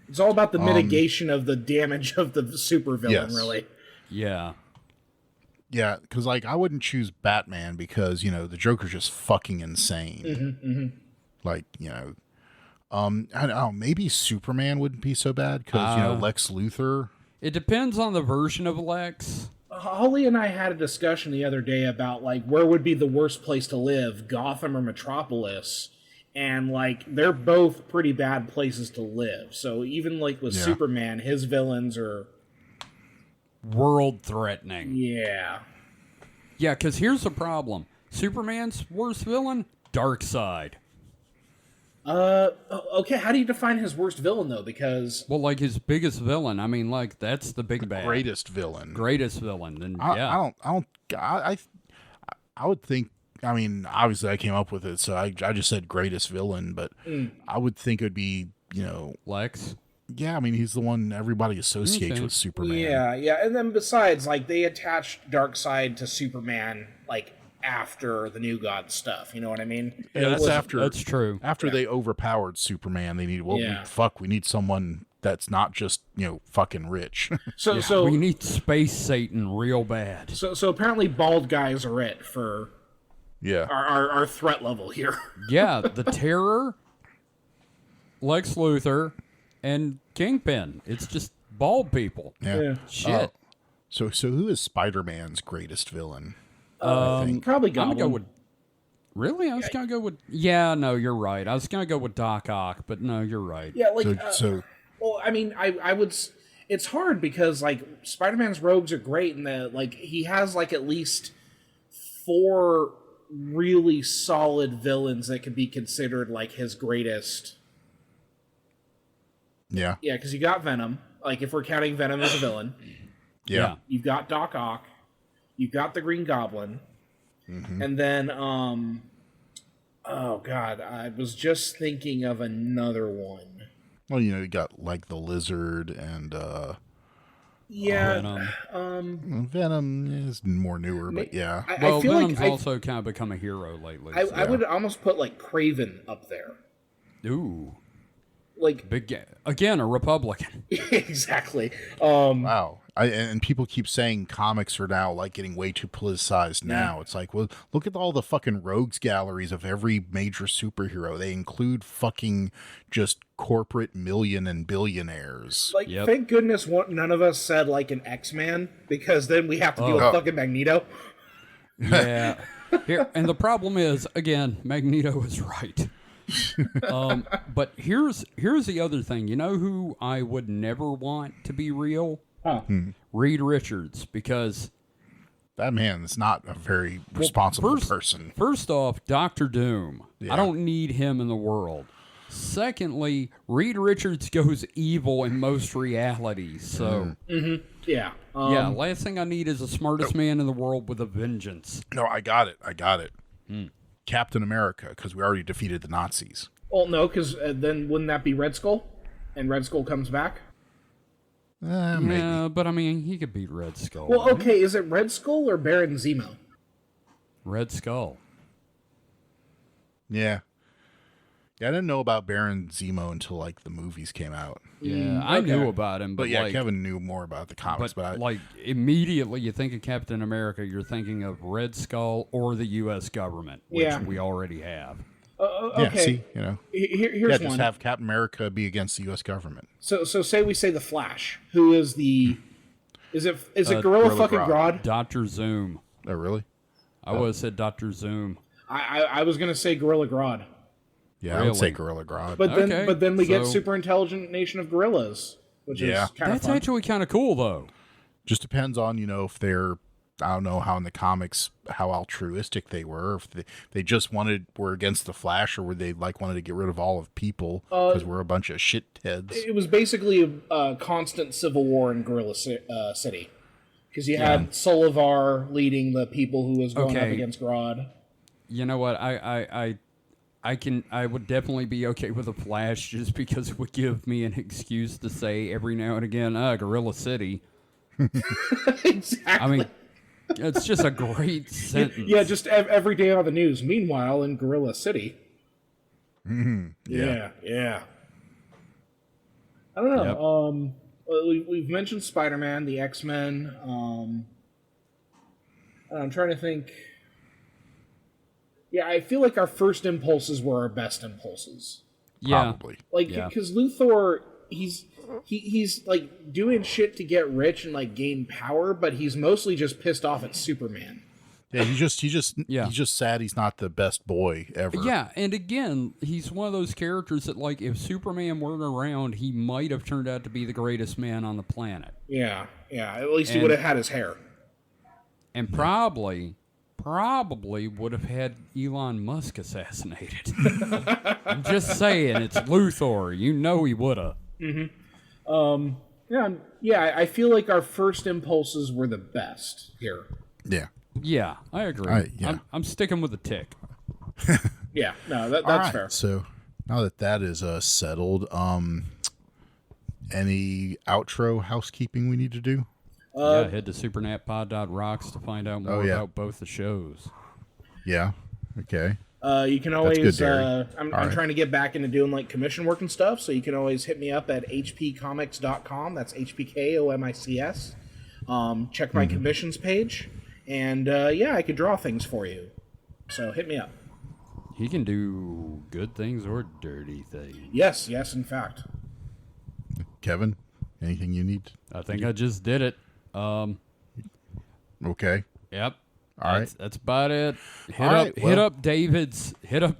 It's all about the mitigation of the damage of the supervillain, really. Yeah. Yeah, because, like, I wouldn't choose Batman because, the Joker's just fucking insane. Mm-hmm. Like, I don't know, maybe Superman wouldn't be so bad because, Lex Luthor. It depends on the version of Lex. Holly and I had a discussion the other day about, like, where would be the worst place to live, Gotham or Metropolis? And, like, they're both pretty bad places to live. So even, like, with Superman, his villains are world-threatening. Yeah. Yeah, because here's the problem. Superman's worst villain? Darkseid. Okay, how do you define his worst villain, though? Because... Well, like, his biggest villain. I mean, like, that's the big bad. Greatest villain. And, I would think, I mean, obviously I came up with it, so I just said greatest villain, but I would think it would be, Lex? Yeah, I mean, he's the one everybody associates with Superman. Yeah, and then besides, like, they attached Darkseid to Superman, like, after the New God stuff, you know what I mean? Yeah, that's true. After they overpowered Superman, they need we need someone that's not just fucking rich. So we need Space Satan real bad. So apparently bald guys are it for our threat level here. Yeah, the Terror, Lex Luthor, and Kingpin. It's just bald people. Yeah. Shit. So who is Spider-Man's greatest villain? Probably Goblin. I'm gonna go with. Really, I was gonna go with. Yeah, no, you're right. I was gonna go with Doc Ock, but no, you're right. Yeah, like well, I mean, I would. It's hard because like Spider-Man's rogues are great, and like he has like at least 4 really solid villains that could be considered like his greatest. Yeah. Yeah, because you got Venom. Like if we're counting Venom as a villain. Yeah. You've got Doc Ock. You've got the Green Goblin. Mm-hmm. And then, oh God, I was just thinking of another one. Well, you got like the Lizard and, Venom is more newer, but yeah. I feel Venom's like also kind of become a hero lately. I would almost put like Kraven up there. Ooh. Like again, a Republican. Exactly. Wow. And people keep saying comics are now like getting way too politicized now. It's like, well, look at all the fucking rogues galleries of every major superhero. They include fucking just corporate million and billionaires. Like, thank goodness none of us said like an X-Man, because then we have to deal with fucking Magneto. Yeah. Here, and the problem is, again, Magneto is right. But here's the other thing. You know who I would never want to be real? Huh. Reed Richards, because That man is not a very responsible person. First off, Doctor Doom. Yeah. I don't need him in the world. Secondly, Reed Richards goes evil in most realities. So, Yeah. last thing I need is the smartest man in the world with a vengeance. No, I got it. Captain America, because we already defeated the Nazis. Well, no, because then wouldn't that be Red Skull? And Red Skull comes back? Maybe. Yeah, but I mean, he could beat Red Skull. Well, okay, is it Red Skull or Baron Zemo? Red Skull. Yeah. Yeah, I didn't know about Baron Zemo until like the movies came out. Yeah, I knew about him, but, But yeah, like, Kevin knew more about the comics. But, like immediately you think of Captain America, you're thinking of Red Skull or the U.S. government, which Yeah. we already have. Okay. yeah, see, Here's just one. have Captain America be against the U.S. government. So say we say the Flash, who is the... Is it Gorilla Gorilla fucking Grodd. Grodd? Dr. Zoom. Oh, really? I would have said Dr. Zoom. I was going to say Gorilla Grodd. Yeah, I would say Really? Gorilla Grodd. But then we get so- super intelligent nation of gorillas, which Yeah. is kind of That's fun. actually kind of cool, though. Just depends on, if they're, I don't know how in the comics, how altruistic they were. If they just were against the Flash, or were they wanted to get rid of all of people because we're a bunch of shitheads. It was basically a constant civil war in Gorilla City. Because you had Solivar leading the people who was going up Okay. against Grodd. You know what? I would definitely be okay with a Flash just because it would give me an excuse to say every now and again, Gorilla City. Exactly. I mean, it's just a great sentence. Yeah, just every day on the news. Meanwhile, in Gorilla City. Yeah. Yeah. I don't know. We've mentioned Spider-Man, the X-Men. I'm trying to think. Yeah, I feel like our first impulses were our best impulses. Yeah. Probably. Like, Yeah. because Luthor, he's like doing shit to get rich and like gain power, but he's mostly just pissed off at Superman. Yeah, he's Yeah. just sad he's not the best boy ever. Yeah, and again, he's one of those characters that, like, if Superman weren't around, he might have turned out to be the greatest man on the planet. Yeah. At least he And- would have had his hair. And probably would have had Elon Musk assassinated. I'm just saying, it's Luthor. You know he would have. Yeah. I feel like our first impulses were the best here. Yeah. Yeah, I agree. yeah. I'm sticking with the Tick. Yeah. No, that's All right, fair. So now that is settled, any outro housekeeping we need to do? Yeah, head to supernatpod.rocks to find out more yeah. about both the shows. Yeah. Okay. You can always. good, Derry. I'm All right. trying to get back into doing like commission work and stuff, so you can always hit me up at hpcomics.com. That's HPKOMICS. Check my commissions page, and I could draw things for you. So hit me up. He can do good things or dirty things. Yes, in fact. Kevin, anything you need? I think I just did it. Okay. Yep. All right. That's about it. Hit All right, hit well- up David's yeah.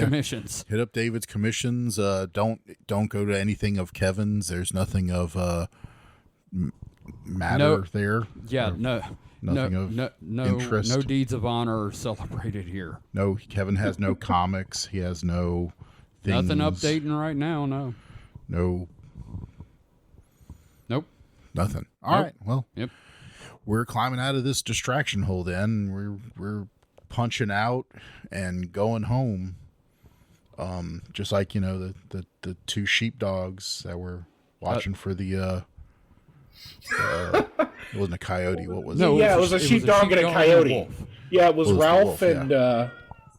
commissions. Hit up David's commissions. Don't go to anything of Kevin's. There's nothing of matter No. there. Yeah, Nothing of interest. No deeds of honor are celebrated here. No, Kevin has no comics. He has no things. Nothing updating right now. No. No, Nope. nothing. All Nope. right. Well, Yep. we're climbing out of this distraction hole. Then we're punching out and going home. Just like the two sheepdogs that were watching for the. It wasn't a coyote. What was No, it? Yeah, it was a sheepdog and a coyote. wolf. Yeah, it was Well, it was the Ralph wolf, and.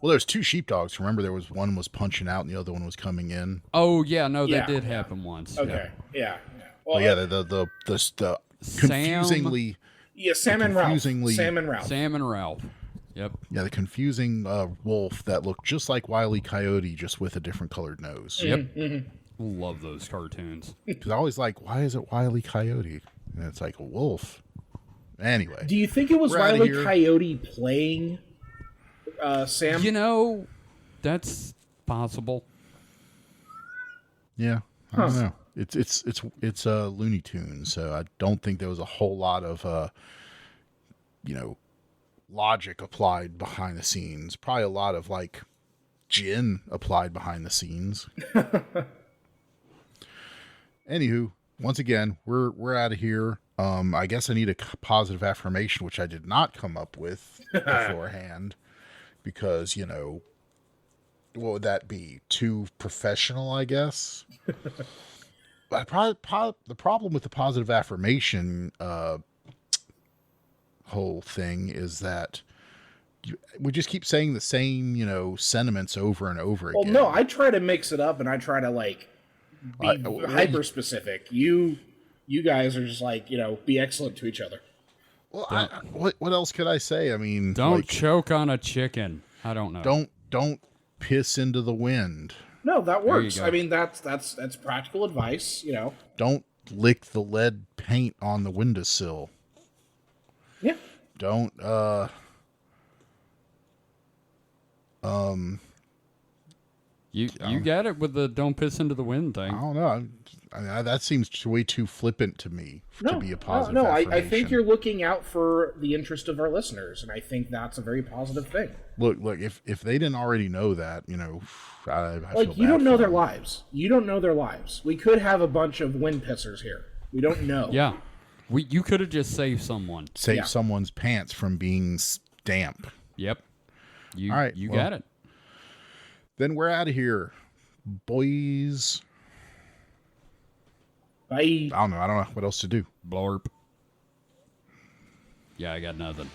Well, there's two sheepdogs. Remember, there was one was punching out and the other one was coming in. Oh yeah, no, Yeah. that did happen once. Okay. Yeah. Well, Well, yeah, the confusingly. yeah, Sam and Ralph. confusingly- Sam and Ralph. Sam and Ralph. Yep. Yeah, the confusing wolf that looked just like Wile E. Coyote, just with a different colored nose. Yep. Love those cartoons. Because I always like, why is it Wile E. Coyote? And it's like a wolf. Anyway. Do you think it was We're outta Wile E. here. Coyote playing Sam? You know, that's possible. Yeah, I don't know. It's Looney Tunes, so I don't think there was a whole lot of logic applied behind the scenes. Probably a lot of like gin applied behind the scenes. Anywho, once again, we're out of here. I guess I need a positive affirmation, which I did not come up with beforehand, because what would that be? Too professional, I guess. But the problem with the positive affirmation whole thing is that we just keep saying the same, sentiments over and over again. Well, no, I try to mix it up, and I try to be hyper specific. You guys are just be excellent to each other. Well, what else could I say? I mean, Don't choke on a chicken. I don't know. Don't piss into the wind. No, that works. go. I mean, that's practical advice. Don't lick the lead paint on the windowsill. Yeah. Don't You got it with the don't piss into the wind thing. I don't know. That seems way too flippant to me to be a positive affirmation. I think you're looking out for the interest of our listeners, and I think that's a very positive thing. Look, if they didn't already know that, I feel you bad don't know for their them. lives. You don't know their lives. We could have a bunch of wind pissers here. We don't know. Yeah. You could have just saved someone. Save someone's pants from being damp. Yep. All right, You got it. Then we're out of here, boys. Bye. I don't know what else to do. Blorp. Yeah, I got nothing.